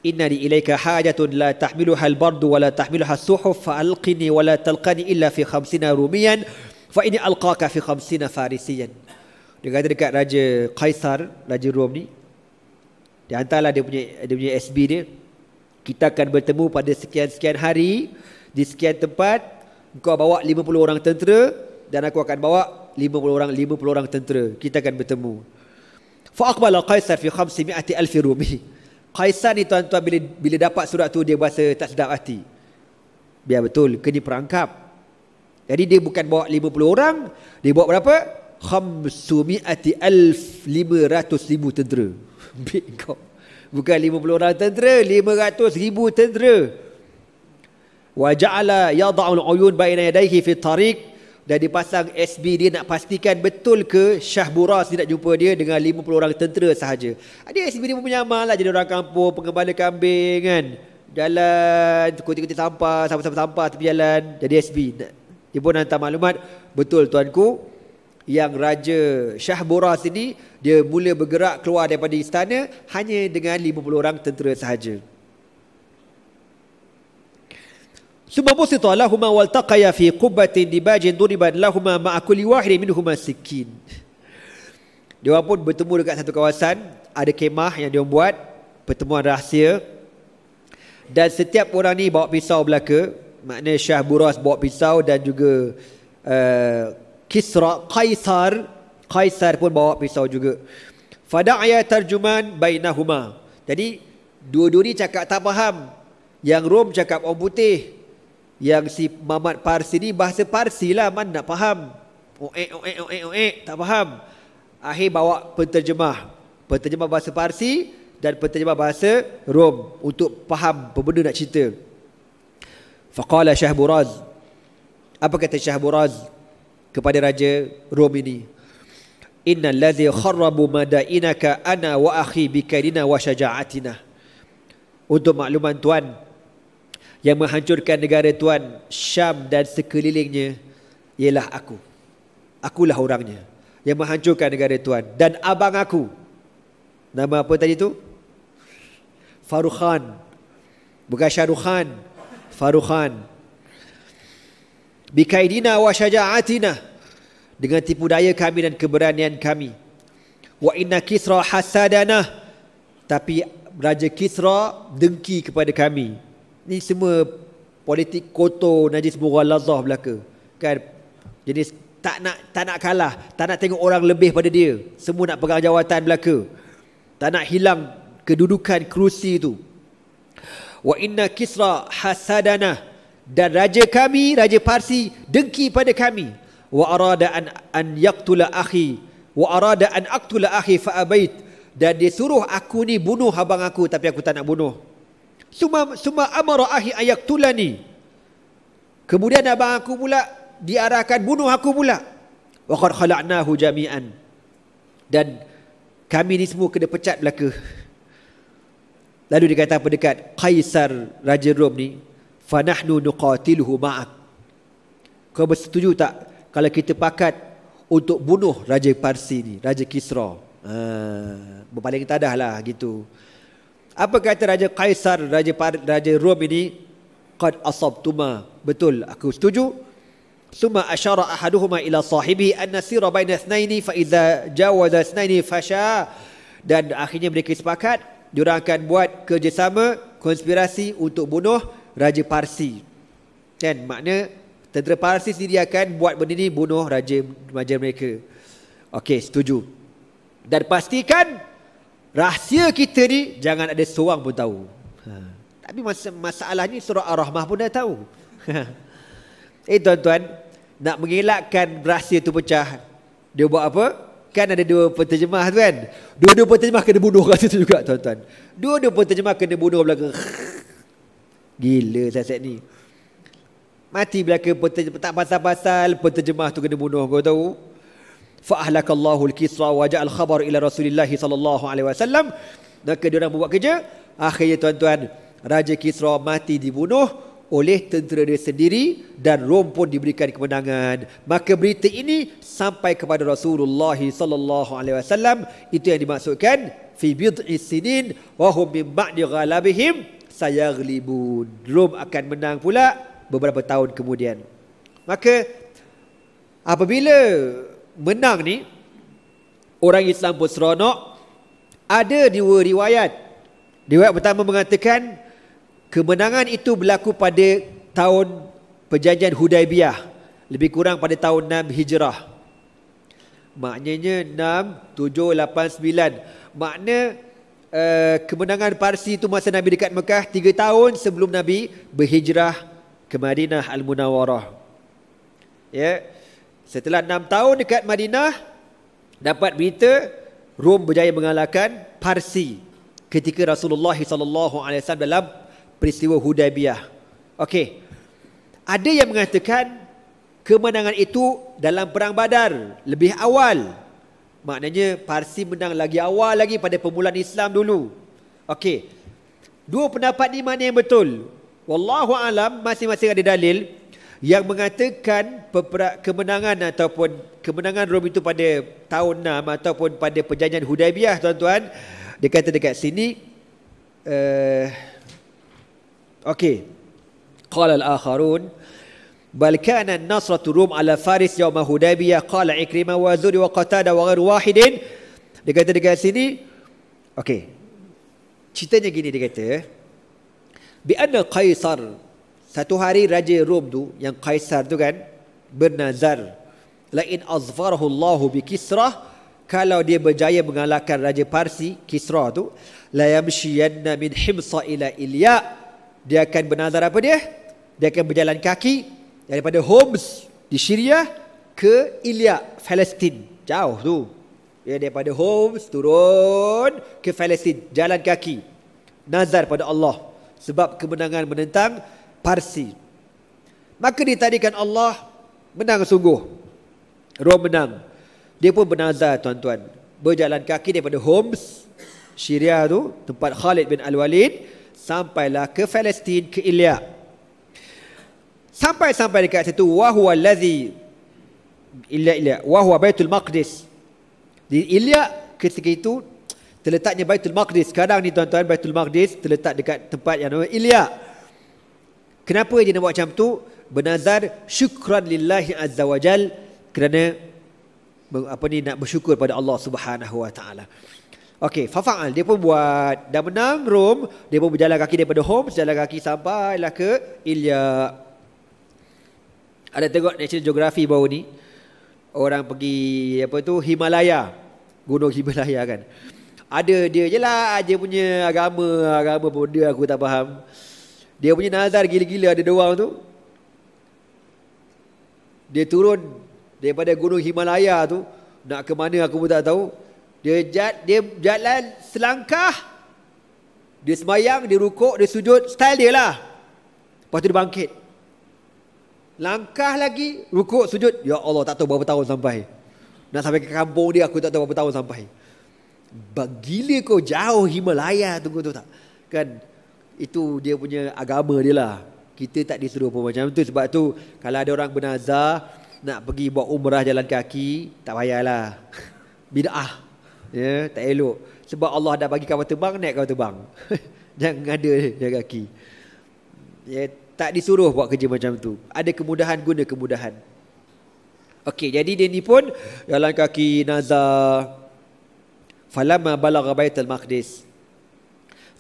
Inna li ilaika hajatun la tahmiluha al-bardu wa la tahmiluha as-suhuf fa'alqini wa la talqani illa fi 50 rumiyan fa inni alqaka fi 50 farisiyan. Dia kata dekat Raja Qaisar, Raja Rom ni, dia hantarlah dia punya SB dia. Kita akan bertemu pada sekian-sekian hari di sekian tempat. Kau bawa 50 orang tentera dan aku akan bawa 50 orang tentera. Kita akan bertemu. Fa aqbala Qaisar fi 500,000 rumi. Qaisar ni, tuan-tuan, bila dapat surat tu dia berasa tak sedap hati. Biar betul kena perangkap. Jadi dia bukan bawa 50 orang, dia bawa berapa? 500,000 tentera. Kau bukan 50 orang tentera, 500,000 tentera. Wa ja'ala yada'ul uyun baina yadayhi fi tariq. Dan dipasang SB dia nak pastikan betul ke Syahburaz nak jumpa dia dengan 50 orang tentera sahaja. Dia SB dia pun menyamar lah, jadi orang kampung, pengembala kambing kan, jalan kutip-kutip sampah, sampah tepi jalan, jadi SB. Dia pun hantar maklumat, betul tuanku, yang Raja Syahburaz ini dia mula bergerak keluar daripada istana hanya dengan 50 orang tentera sahaja. Summa busita lahuma waltaqaya fi qubbatin dibajin duriban lahuma ma'a kulli wahidin minhuma sikin. Dia pun bertemu dekat satu kawasan, ada kemah yang dia buat, pertemuan rahsia. Dan setiap orang ni bawa pisau belaka, maknanya Syahburaz bawa pisau, dan juga Qaisar pun bawa pisau juga. Fada'aya tarjuman bainahuma. Jadi dua-dua ni cakap tak faham. Yang Rom cakap orang putih, yang si Mamat Parsi ni bahasa Parsi lah, mana nak faham. Tak faham. Akhir bawa penterjemah bahasa Parsi dan penterjemah bahasa Rom untuk faham apa benda nak cerita. Faqala Syahburaz. Apa kata Syahburaz kepada Raja Rom ini? Innal ladzi kharrabu madainaka ana wa akhi bikaidina wa syaja'atina. Untuk makluman tuan, yang menghancurkan negara tuan, Syam dan sekelilingnya, ialah aku. Akulah orangnya yang menghancurkan negara tuan. Dan abang aku, nama apa tadi tu? Farukhan. Bukan Syahrukhan, Farukhan. Bikaidina wa syaja'atina, dengan tipu daya kami dan keberanian kami. Wa inna Kisra hasadana, tapi Raja Kisra dengki kepada kami. Ni semua politik kotor, najis mughalazah belaka kan. Jenis tak nak kalah, tak nak tengok orang lebih pada dia, semua nak pegang jawatan belaka, tak nak hilang kedudukan kerusi itu. Wa inna Kisra hasadana, dan raja kami, Raja Parsi, dengki pada kami. Wa arada an yaqtula akhi wa arada an aqtula akhi fa abait, dan dia suruh aku ni bunuh abang aku, tapi aku tak nak bunuh. Summa amara ahi ayaktulani, kemudian abang aku pula diarahkan bunuh aku pula. Wa qad khala'nahu jami'an, dan kami ni semua kena pecat belaka. Lalu dia kata apa dekat Qaisar, Raja Rom ni? Fa nahnu nuqatiluhu ma'ak. Kau bersetuju tak kalau kita pakat untuk bunuh Raja Parsi ni, Raja Kisra? Berpaling tadah lah gitu. Apa kata Raja Qaisar, Raja Rom ini? Qad asabtuma, betul, aku setuju. Summa asyara ahaduhuma ila sahibi an nasira baina ithnaini fa idza jawaza ithnaini fasha, dan akhirnya mereka sepakat diorang akan buat kerjasama konspirasi untuk bunuh Raja Parsi. Kan, makna tentera Parsi sendiri akan buat benda ni, bunuh raja mereka. Okey, setuju. Dan pastikan rahsia kita ni jangan ada seorang pun tahu. Tapi masalahnya surah Ar-Rahmah pun dah tahu. Tuan-tuan, nak mengelakkan rahsia tu pecah, dia buat apa? Kan ada dua penterjemah tu kan. Dua-dua penterjemah kena bunuh kat situ juga tuan-tuan. Dua-dua penterjemah kena bunuh belaka. Gila siasat ni. Mati belaka penterjemah, tak pasal-pasal penterjemah tu kena bunuh, kau tahu. Fa ahlakallahu al-Kisra wa ja'al khabar ila Rasulillah sallallahu alaihi wasallam. Maka dia orang buat kerja, akhirnya tuan-tuan, Raja Kisra mati dibunuh oleh tentera dia sendiri dan Rom pun diberikan kemenangan. Maka berita ini sampai kepada Rasulullah sallallahu alaihi wasallam. Itu yang dimaksudkan fi bid'i sinin wa hum min ba'di ghalabihim sayaghlibun. Rom akan menang pula beberapa tahun kemudian. Maka apabila menang ni, orang Islam pun seronok. Ada dua riwayat. Riwayat pertama mengatakan kemenangan itu berlaku pada tahun perjanjian Hudaibiyah, lebih kurang pada tahun 6 Hijrah. Maknanya 6, 7, 8, 9. Makna kemenangan Parsi itu masa Nabi dekat Mekah 3 tahun sebelum Nabi berhijrah ke Madinah Al-Munawwarah. Ya. Setelah 6 tahun dekat Madinah, dapat berita Rom berjaya mengalahkan Parsi ketika Rasulullah SAW dalam peristiwa Hudaibiyah. Okey. Ada yang mengatakan kemenangan itu dalam perang Badar, lebih awal. Maknanya Parsi menang lagi awal lagi pada permulaan Islam dulu. Okey. Dua pendapat ni mana yang betul? Wallahu alam, masing-masing ada dalil. Yang mengatakan kemenangan ataupun kemenangan Rom itu pada tahun 6 ataupun pada perjanjian Hudaibiyah, tuan-tuan, dia kata dekat sini okey, qala al-akharun bal kana an-nasratu rum ala faris yawm Hudaibiyah, qala Ikrimah wa Zuri wa Qatada wa ghairu wahidin. Dia kata dekat sini, okey, ceritanya gini, dia kata bi anna Qaisar, satu hari Raja Rom tu, yang Kaisar tu kan, bernazar, la in azfarahu Allahu bi Kisra, kalau dia berjaya mengalahkan Raja Parsi Kisra tu, la yamshiyanna min Himsa ila Ilya, dia akan bernazar apa dia? Dia akan berjalan kaki daripada Homs di Syria ke Ilya, Palestin. Jauh tu. Dia daripada Homs turun ke Palestin, jalan kaki. Nazar pada Allah sebab kemenangan menentang Parsi. Maka ditadikan Allah menang sungguh. Rom menang. Dia pun bernazar, tuan-tuan, berjalan kaki daripada Homs, Syria tu, tempat Khalid bin Al-Walid, sampailah ke Palestin, ke Ilya. Sampai dekat situ, wa huwa allazi Ilya wa huwa Baitul Maqdis. Di Ilya ketika itu terletaknya Baitul Maqdis. Sekarang ni tuan-tuan, Baitul Maqdis terletak dekat tempat yang nama Ilya. Kenapa dia nak buat macam tu? Bernazar syukran lillahi azza wajal, kerana nak bersyukur pada Allah Subhanahu wa taala. Okey, fafa'al, dia pun buat, dah menang Rom, dia pun berjalan kaki daripada Homs, jalan kaki sampailah ke Ilya. Ada tengok National Geography baru ni, orang pergi Himalaya, gunung Himalaya kan. Ada dia je lah aja punya agama bodoh, aku tak faham. Dia punya nazar gila-gila, ada doang tu. Dia turun daripada gunung Himalaya tu, nak ke mana aku pun tak tahu. Dia jalan selangkah, dia sembahyang, dia rukuk, dia sujud, style dia lah. Lepas tu dia bangkit. Langkah lagi, rukuk, sujud. Ya Allah, tak tahu berapa tahun sampai. Nak sampai ke kampung dia, aku tak tahu berapa tahun sampai. Gila kau, jauh Himalaya tu, kau tahu tak? Kan? Itu dia punya agama dia lah. Kita tak disuruh pun macam tu. Sebab tu kalau ada orang bernazar nak pergi buat umrah jalan kaki, tak payahlah. Bid'ah. Ya, tak elok. Sebab Allah dah bagi kapal terbang, naik kapal terbang. Jangan ada jalan kaki. Ya, tak disuruh buat kerja macam tu. Ada kemudahan, guna kemudahan. Okey, jadi dia ni pun jalan kaki nazar. Falamma balagha Baitul Maqdis,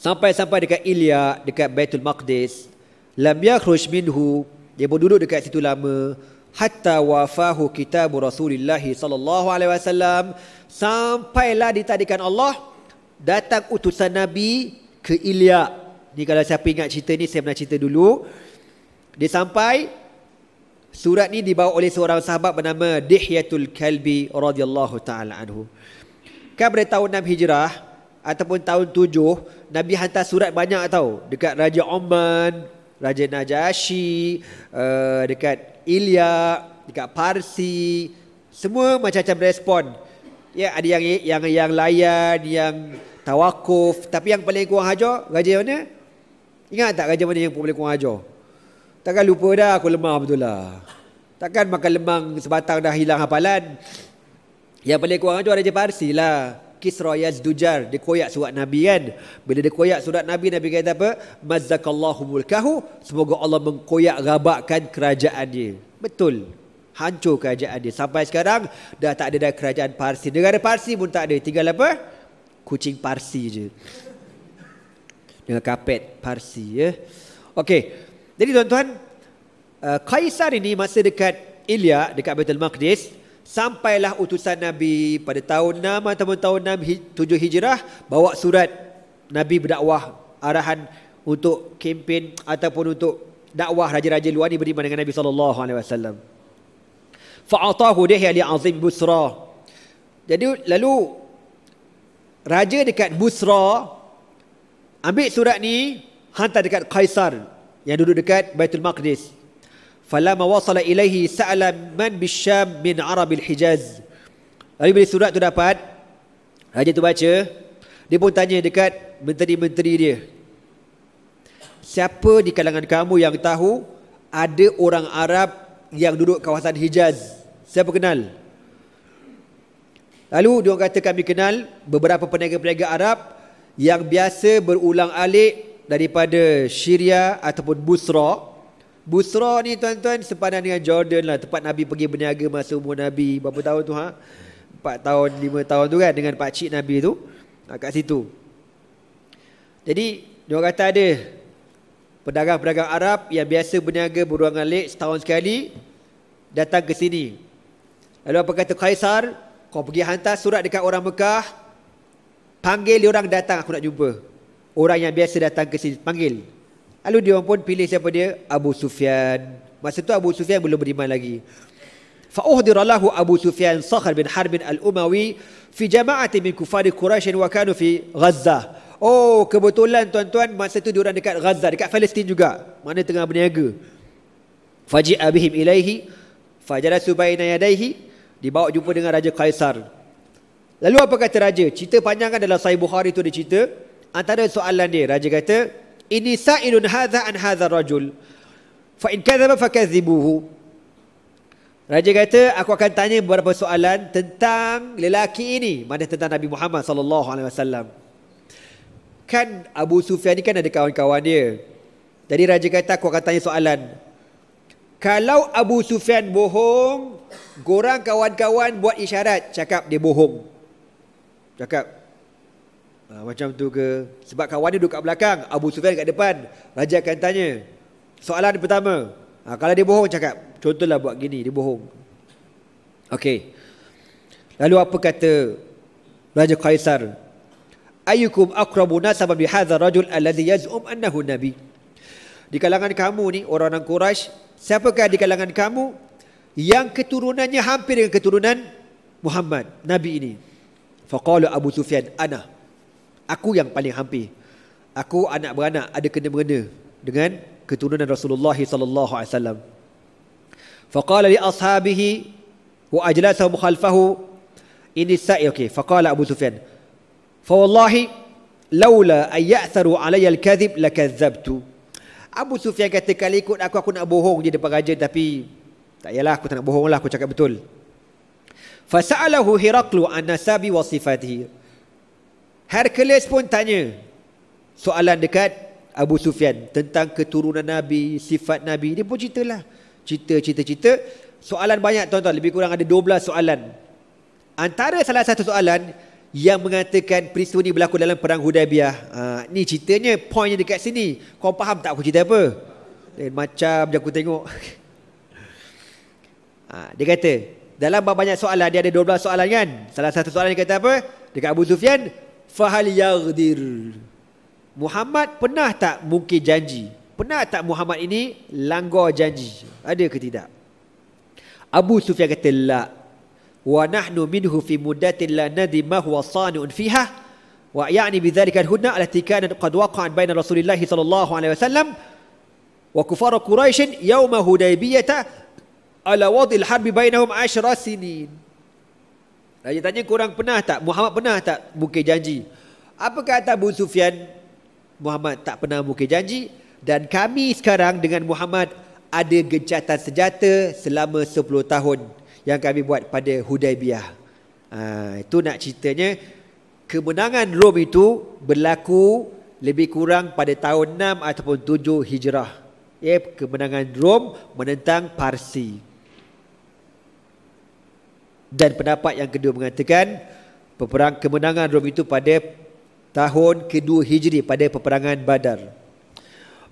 sampai dekat Ilya, dekat Baitul Maqdis, lam yakhruj minhu, dia pun duduk dekat situ lama, hatta wafahu kitab Rasulullah sallallahu alaihi wasallam, sampailah ditadikan Allah datang utusan Nabi ke Ilya. Ni kalau siapa ingat cerita ni, saya pernah cerita dulu. Dia sampai, Surat ni dibawa oleh seorang sahabat bernama Dihyatul Kalbi radhiyallahu taala anhu. Kan pada tahun 6 Hijrah ataupun tahun 7, Nabi hantar surat banyak tau, dekat Raja Oman, Raja Najasyi, dekat Ilya, dekat Parsi, semua macam-macam respon. Ya, ada yang layan, yang tawakuf, tapi yang paling kurang ajar raja mana? Ingat tak raja mana yang paling kurang ajar? Takkan lupa dah, aku lemah betul lah. Takkan makan lemang sebatang dah hilang hafalan. Yang paling kurang ajar Raja Parsi lah, Kisra Yazdujar. Dia koyak surat Nabi kan. Bila dia koyak surat Nabi, Nabi kata apa? Mazzakallahu mulkahu, semoga Allah mengkoyak rabakkan kerajaan dia. Betul, hancur kerajaan dia. Sampai sekarang dah tak ada dah kerajaan Parsi. Negara Parsi pun tak ada. Tinggal apa? Kucing Parsi je, dengan kapet Parsi ya. Okey. Jadi tuan-tuan, Kaisar ini masa dekat Ilya, dekat Baitul Maqdis, sampailah utusan Nabi pada tahun 6 ataupun tahun 7 Hijrah, bawa surat Nabi berdakwah, arahan untuk kempen ataupun untuk dakwah raja-raja luar ni beriman dengan Nabi SAW. Fa'atahu Dihya li'azim Busra. Jadi lalu raja dekat Busra ambil surat ni, hantar dekat Kaisar yang duduk dekat Baitul Maqdis. Falamma wasala ilaihi sa'ala man bisyam min Arabil Hijaz. Lalu bila surat tu dapat, raja tu baca, dia pun tanya dekat menteri-menteri dia, siapa di kalangan kamu yang tahu ada orang Arab yang duduk kawasan Hijaz? Siapa kenal? Lalu dia kata, kami kenal beberapa peniaga-peniaga Arab yang biasa berulang-alik daripada Syria ataupun Busra. Busra ni tuan-tuan sepadan dengan Jordan lah, tempat Nabi pergi berniaga masa umur Nabi berapa tahun tu 4 tahun 5 tahun tu kan, dengan pakcik Nabi tu kat situ. Jadi dia kata ada pedagang-pedagang Arab yang biasa berniaga berulang-alik setahun sekali datang ke sini. Lalu apa kata Kaisar? Kau pergi hantar surat dekat orang Mekah, panggil dia orang datang, aku nak jumpa orang yang biasa datang ke sini, panggil. Lalu dia pun pilih siapa dia? Abu Sufyan. Masa tu Abu Sufyan belum beriman lagi. Fa'uhdira lahu Abu Sufyan Sakhr bin Harb al-Umawi fi jama'ati min kufari Quraisy wa kanu fi Gaza. Oh, kebetulan tuan-tuan masa tu diorang dekat Gaza, dekat Palestin juga, mana tengah berniaga. Faji'a bihim ilaihi fajalasu baina yadayhi, dibawa jumpa dengan Raja Kaisar. Lalu apa kata raja? Cerita panjang kan, dalam Sahih Bukhari tu dia cerita. Antara soalan dia, raja kata, ini sa'ilun hadha an hadha rajul fa in kadzaba fakadzibuhu. Raja kata, aku akan tanya beberapa soalan tentang lelaki ini, mana tentang Nabi Muhammad sallallahu alaihi wasallam. Kan Abu Sufyan ni kan ada kawan-kawan dia. Jadi raja kata, aku akan tanya soalan. Kalau Abu Sufyan bohong, korang kawan-kawan buat isyarat, cakap dia bohong. Cakap macam tu ke? Sebab kawan dia duduk kat belakang, Abu Sufyan kat depan. Raja akan tanya. Soalan pertama, kalau dia bohong cakap, contohlah buat gini, dia bohong. Okey. Lalu apa kata Raja Kaisar? Ayyukum aqrabu nasaban bi hadzal rajul alladhi yaz'um annahu nabi. Di kalangan kamu ni, orang-orang Quraisy, siapakah di kalangan kamu yang keturunannya hampir dengan keturunan Muhammad, Nabi ini? Faqala Abu Sufyan, ana. Aku yang paling hampir. Aku anak beranak, ada kena-mengena dengan keturunan Rasulullah sallallahu alaihi wasallam. Faqala li ashabihi wa ajlasahum khalfahu ini sa'i. Okey, faqala Abu Sufyan, fa wallahi laula ay ya'tharu alayya al-kadhib lakadzabtu. Abu Sufyan kata, kalau ikut aku nak bohong je depan raja, tapi tak yalah, aku tak nak bohong lah, aku cakap betul. Fasa'alahu Hiraklu an nasabi wa sifatihi. Hercules pun tanya soalan dekat Abu Sufyan tentang keturunan Nabi, sifat Nabi. Dia pun ceritalah, cerita. Soalan banyak tuan-tuan, lebih kurang ada 12 soalan. Antara salah satu soalan yang mengatakan peristiwa ni berlaku dalam perang Hudaybiyah. Ni ceritanya, pointnya dekat sini. Kau faham tak aku cerita apa? Dan macam je aku tengok. Dia kata, dalam banyak soalan, dia ada 12 soalan kan. Salah satu soalan dia kata apa? Dekat Abu Sufyan, fahal yaghdir. Muhammad pernah tak mungkir janji? Pernah tak Muhammad ini langgar janji? Ada ke tidak? Abu Sufyan kata la, wa nahnu minhu fi muddatin la nadri ma huwa sani'un fiha, wa ya'ni bidzalika al-hudna allati kanat qad waqa'at baina Rasulillah sallallahu alaihi wasallam wa kufar Quraisy yawma Hudaybiyah ala wad'il harbi bainahum 10 sinin. Raja tanya, korang pernah tak, Muhammad pernah tak mungkir janji? Apa kata Abu Sufyan? Muhammad tak pernah mungkir janji, dan kami sekarang dengan Muhammad ada gencatan senjata selama 10 tahun yang kami buat pada Hudaybiyah. Itu nak ceritanya, kemenangan Rom itu berlaku lebih kurang pada tahun 6 ataupun 7 Hijrah. Kemenangan Rom menentang Parsi. Dan pendapat yang kedua mengatakan kemenangan Rom itu pada tahun kedua Hijri, pada peperangan Badar.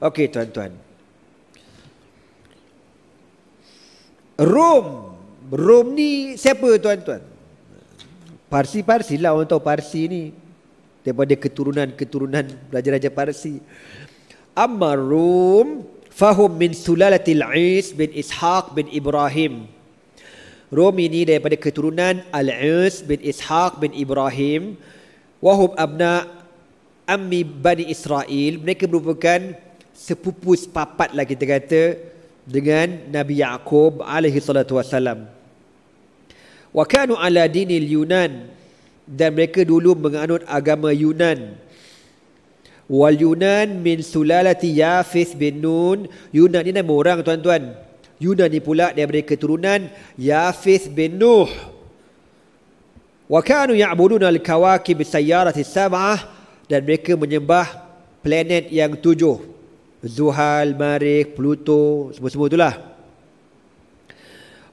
Okey tuan-tuan, Rom ni siapa tuan-tuan? Parsi lah, orang tahu Parsi ni daripada keturunan raja-raja Parsi. Amma Rom fahum min sulalatil Is bin Ishaq bin Ibrahim. Rom ini daripada keturunan Al-Is bin Ishaq bin Ibrahim. Wahum abna ammi Bani Israel. Mereka merupakan sepupu sepapat lah kita kata dengan Nabi Yaqub alaihi salatu wassalam. Wa kanu ala dinil Yunan, dan mereka dulu menganut agama Yunan. Wal Yunan min sulalati Yafith bin Nun. Yunan ni nama orang tuan-tuan. Yunan ni pula daripada keturunan Yafith bin Nuh. Wa kanu ya'buduna al-kawakib sayyarati sab'ah, dan mereka menyembah planet yang 7. Zuhal, Marikh, Pluto, semua-semua itulah.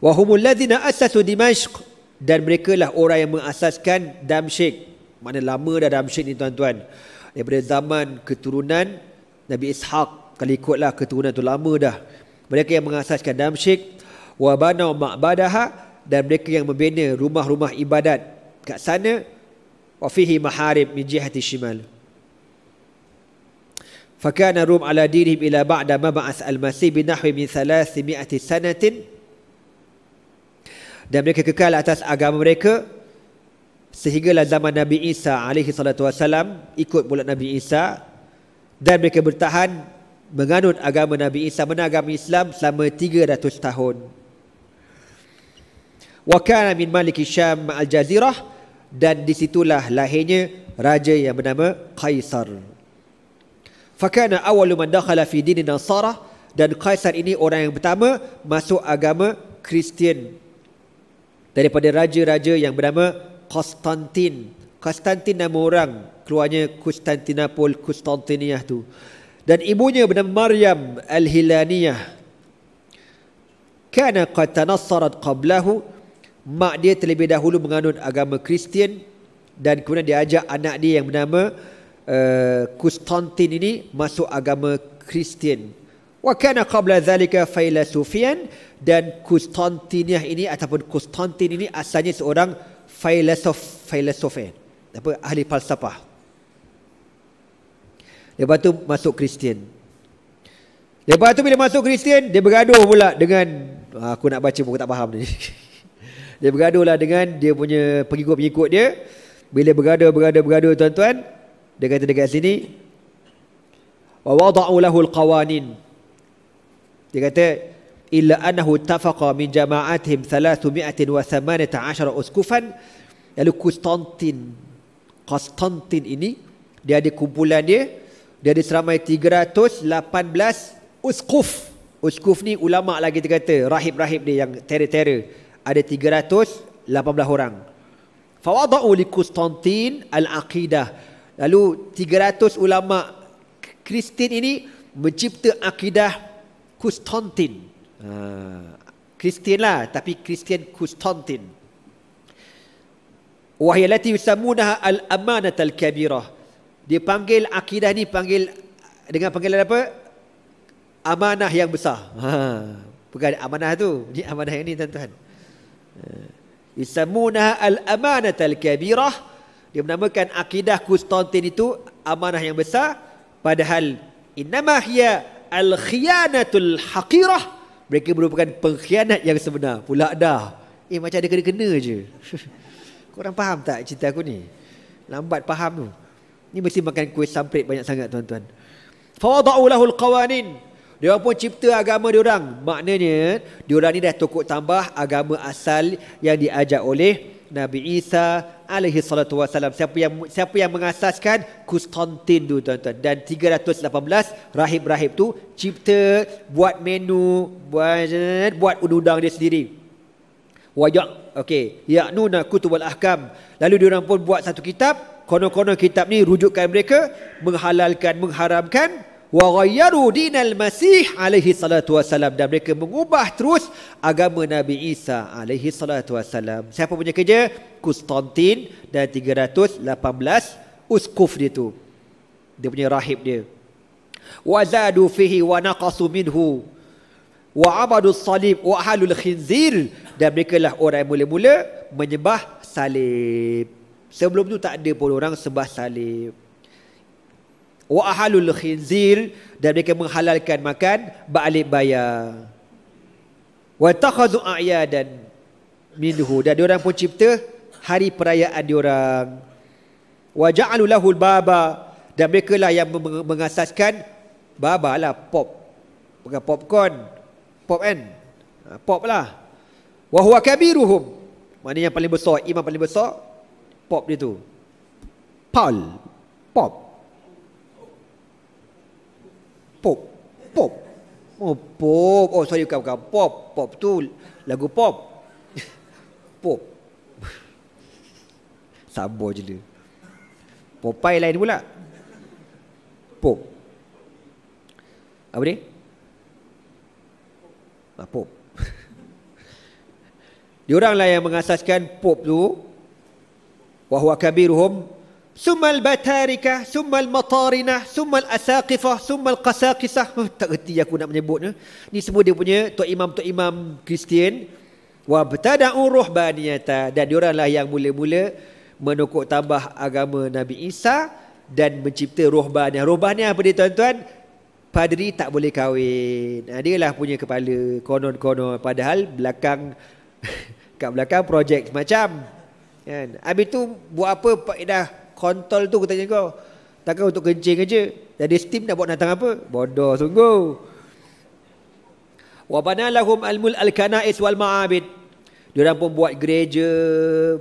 Wa humul ladzina assasu Dimashq, dan mereka lah orang yang mengasaskan Damsyik. Mana lama dah Damsyik ni tuan-tuan. Daripada zaman keturunan Nabi Ishaq, kalau ikutlah keturunan tu lama dah. Mereka yang mengasaskan Damsyik. Wa banau ma'badaha, dan mereka yang membina rumah-rumah ibadat kat sana. Wa fihi maharib min jihati shimal. Fakana Rum ala dinihim ila ba'da mab'ats al-Masih binahwi min 300 sanatin. Dan mereka kekal atas agama mereka sehinggalah zaman Nabi Isa alaihi salatu wassalam, ikut pula Nabi Isa, dan mereka bertahan menganut agama Nabi Isa, agama Islam selama 300 tahun. Wa kana min maliki Syam al-Jazirah, dan disitulah lahirnya raja yang bernama Kaisar. Fakana awwalu man dakhala fi din Nasara, dan Kaisar ini orang yang pertama masuk agama Kristian daripada raja-raja yang bernama Konstantin. Konstantin nama orang, keluarnya Konstantiniyah tu. Dan ibunya bernama Maryam al-Hilaniyah. Kana qad tanassarat qablahu, mak dia terlebih dahulu menganut agama Kristian, dan kemudian dia ajak anak dia yang bernama Konstantin ini masuk agama Kristian. Wa kana qabla dhalika failasufian, dan Konstantiniyah ini ataupun Konstantin ini asalnya seorang filosof, ahli falsafah. Lepas tu masuk Kristian. Lepas tu bila masuk Kristian, dia bergaduh pula dengan, aku nak baca pun aku tak faham ni. Dia bergaduh lah dengan dia punya pengikut-pengikut dia. Bila bergaduh tuan-tuan, dia kata dekat sini, wa wada'u lahu al-qawanin. Dia kata illa annahu tafaqa min jama'atihim 318 uskufan. Lalu Konstantin ini, dia ada kumpulan dia ada seramai 318 uskuf. Uskuf ni ulama lah kita kata, rahib-rahib dia yang terror. Ada 318 orang. Fawada'u li Konstantin al-aqidah. Lalu 300 ulama Kristian ini mencipta akidah Konstantin. Kristian lah, tapi Kristian Konstantin. Wahyalati yusammunaha al-amanat al-kabirah. Dia panggil akidah ni dengan panggilan apa? Amanah yang besar. Bukan amanah tu, ni amanah yang ni tuan-tuan. Yusammunaha al-amanat al-kabirah. Dia menamakan akidah Konstantin itu amanah yang besar, padahal innama hiya al-khiyanatul haqirah Mereka merupakan pengkhianat yang sebenar. Pula dah. Macam ada kena-kena je. Korang faham tak cerita aku ni? Lambat faham tu. Ni mesti makan kuih samprit banyak sangat tuan-tuan. Fawada'u lahul qawanin. Diorang pun cipta agama diorang. Maknanya diorang ni dah tokok tambah agama asal yang diajak oleh Nabi Isa alaihi salatu wassalam. Siapa yang mengasaskan? Konstantin tu tuan-tuan. Dan 318 rahib-rahib tu cipta, buat menu, buat undang-undang dia sendiri. Ya'nuna kutubul ahkam. Lalu diorang pun buat satu kitab. Konon-konon kitab ni rujukan mereka menghalalkan, mengharamkan. Wa ghayyaru dinal Masih alaihi salatu wassalam. Dan mereka mengubah terus agama Nabi Isa alaihi salatu wassalam. Siapa punya kerja? Konstantin dan 318 uskuf dia tu. Dia punya rahib dia. Wa zadu fihi wa naqasu minhu wa abadu salib wa ahlul khinzir. Dan mereka lah orang yang mula-mula menyembah salib. Sebelum tu tak ada pun orang sembah salib. Wa ahlul khinzir. Dan mereka menghalalkan makan ba'alib bayar. Wa takhadhu a'yadan minhu. Dan diorang pun cipta hari perayaan diorang. Wa ja'alu lahul baba. Dan mereka lah yang mengasaskan baba lah, pop. Bukan popcorn. Pop kan? Pop lah. Wa huwa kabiruhum. Maknanya yang paling besar, imam paling besar, pop dia tu. Paul. Pop. Pop. Pop. Oh, pop. Oh, sorry, bukan pop. Pop tu lagu pop. Pop. Sabar je dia. Popeye lain pula. Pop. Apa dia? Pop. Diorang lah yang mengasaskan pop tu. Wa huwa kabiruhum. Summal batarika, summal matarina, summal asaqifah, summal qasaqisah. Tak reti aku nak menyebutnya. Ni semua dia punya tok imam Kristian. Wa btada'u ruhbaniyata. Dan diorang lah yang mula-mula menokok tambah agama Nabi Isa dan mencipta ruhbaniyah. Ruhbaniyah apa dia tuan-tuan? Padri tak boleh kahwin. Dia lah punya kepala konon-konon. Padahal kat belakang projek macam kan. Habis tu buat apa dah kontol tu, aku tanya kau. Takkan untuk kencing aja. Jadi steam nak buat datang apa? Bodoh sungguh. Wa bana lahum almul alkanais wal ma'abid. Diorang pun buat gereja,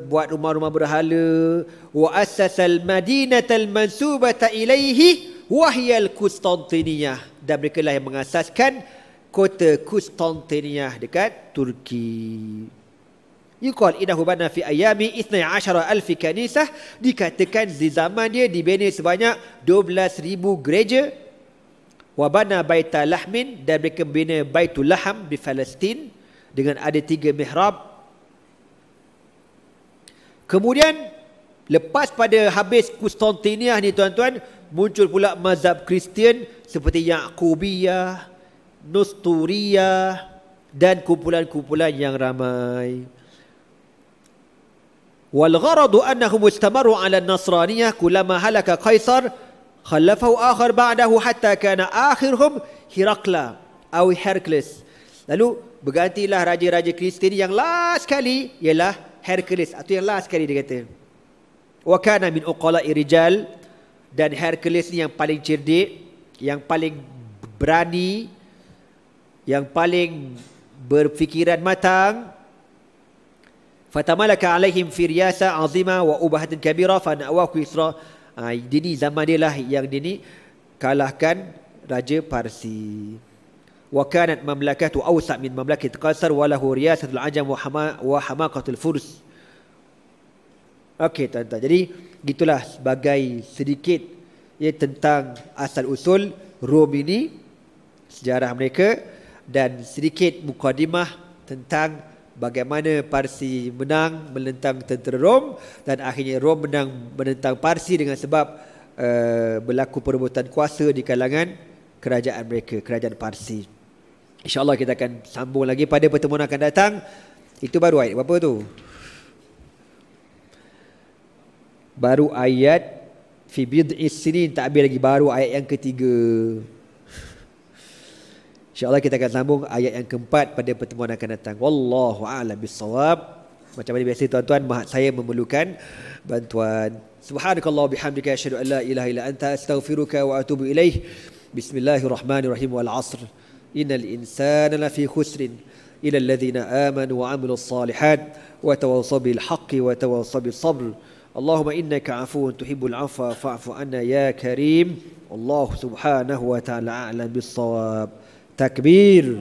buat rumah-rumah berhala. Wa assasal madinatal mansubata ilaihi wa hiya al-Konstantiniyah. Dan mereka lah yang mengasaskan kota Konstantiniyah dekat Turki. Yuqal innahu bana fi ayami 12,000 kanisah. Dikatakan di zaman dia dibina sebanyak 12,000 gereja. Wa bana baitul lahmin. Dan mereka bina baitul laham di Palestin dengan ada 3 mihrab. Kemudian lepas pada habis Konstantiniyah ni tuan-tuan, muncul pula mazhab Kristian seperti Yaqubiyah, Nusturiyah dan kumpulan-kumpulan yang ramai. Wal gharadu annahum istamaru ala an-nasraniyah kullama halaka Qaisar khalafahu akhar ba'dahu hatta kana akhirhum Herakla atau Hercules. Lalu bergantilah raja-raja Kristian yang last sekali ialah Hercules, atau yang last sekali dia kata. Wa kana min uqala'i rijal. Dan Hercules ni yang paling cerdik, yang paling berani, yang paling berfikiran matang. Fatamalaka alaihim firyasa azima wa ubahatin kabira fa na'waku isra. Dini zaman dia lah yang dini kalahkan Raja Parsi. Wa kanat mamlakatu awsa' min mamlakat Qaisar wa lahu riyasatul ajam wa hamaqatul furs. Okey tuan-tuan. Jadi gitulah sebagai sedikit tentang asal usul Rom ini, sejarah mereka, dan sedikit mukadimah tentang bagaimana Parsi menang menentang tentera Rom, dan akhirnya Rom menentang Parsi dengan sebab berlaku perebutan kuasa di kalangan kerajaan mereka, kerajaan Parsi. InsyaAllah kita akan sambung lagi pada pertemuan akan datang. Itu baru ayat berapa tu? Baru ayat fi bid'is sinin, tak habis lagi, baru ayat yang ketiga. InsyaAllah kita akan sambung ayat yang keempat pada pertemuan akan datang. Wallahu a'lam bissawab. Macam mana biasa tuan-tuan, saya memerlukan bantuan. Subhanakallah bihamdika asyhadu an la ilaha illa anta astaghfiruka wa atubu ilaih. Bismillahirrahmanirrahim. Wal 'asr. Innal insana lafi khusrin illa alladhina amanu wa 'amilus salihat wa tawassaw bil haqqi wa tawassaw bis sabr. Allahumma innaka 'afuwun tuhibbul 'afwa fa'fu 'anna ya karim. Allah subhanahu wa ta'ala a'lam bis shawab. Takbir.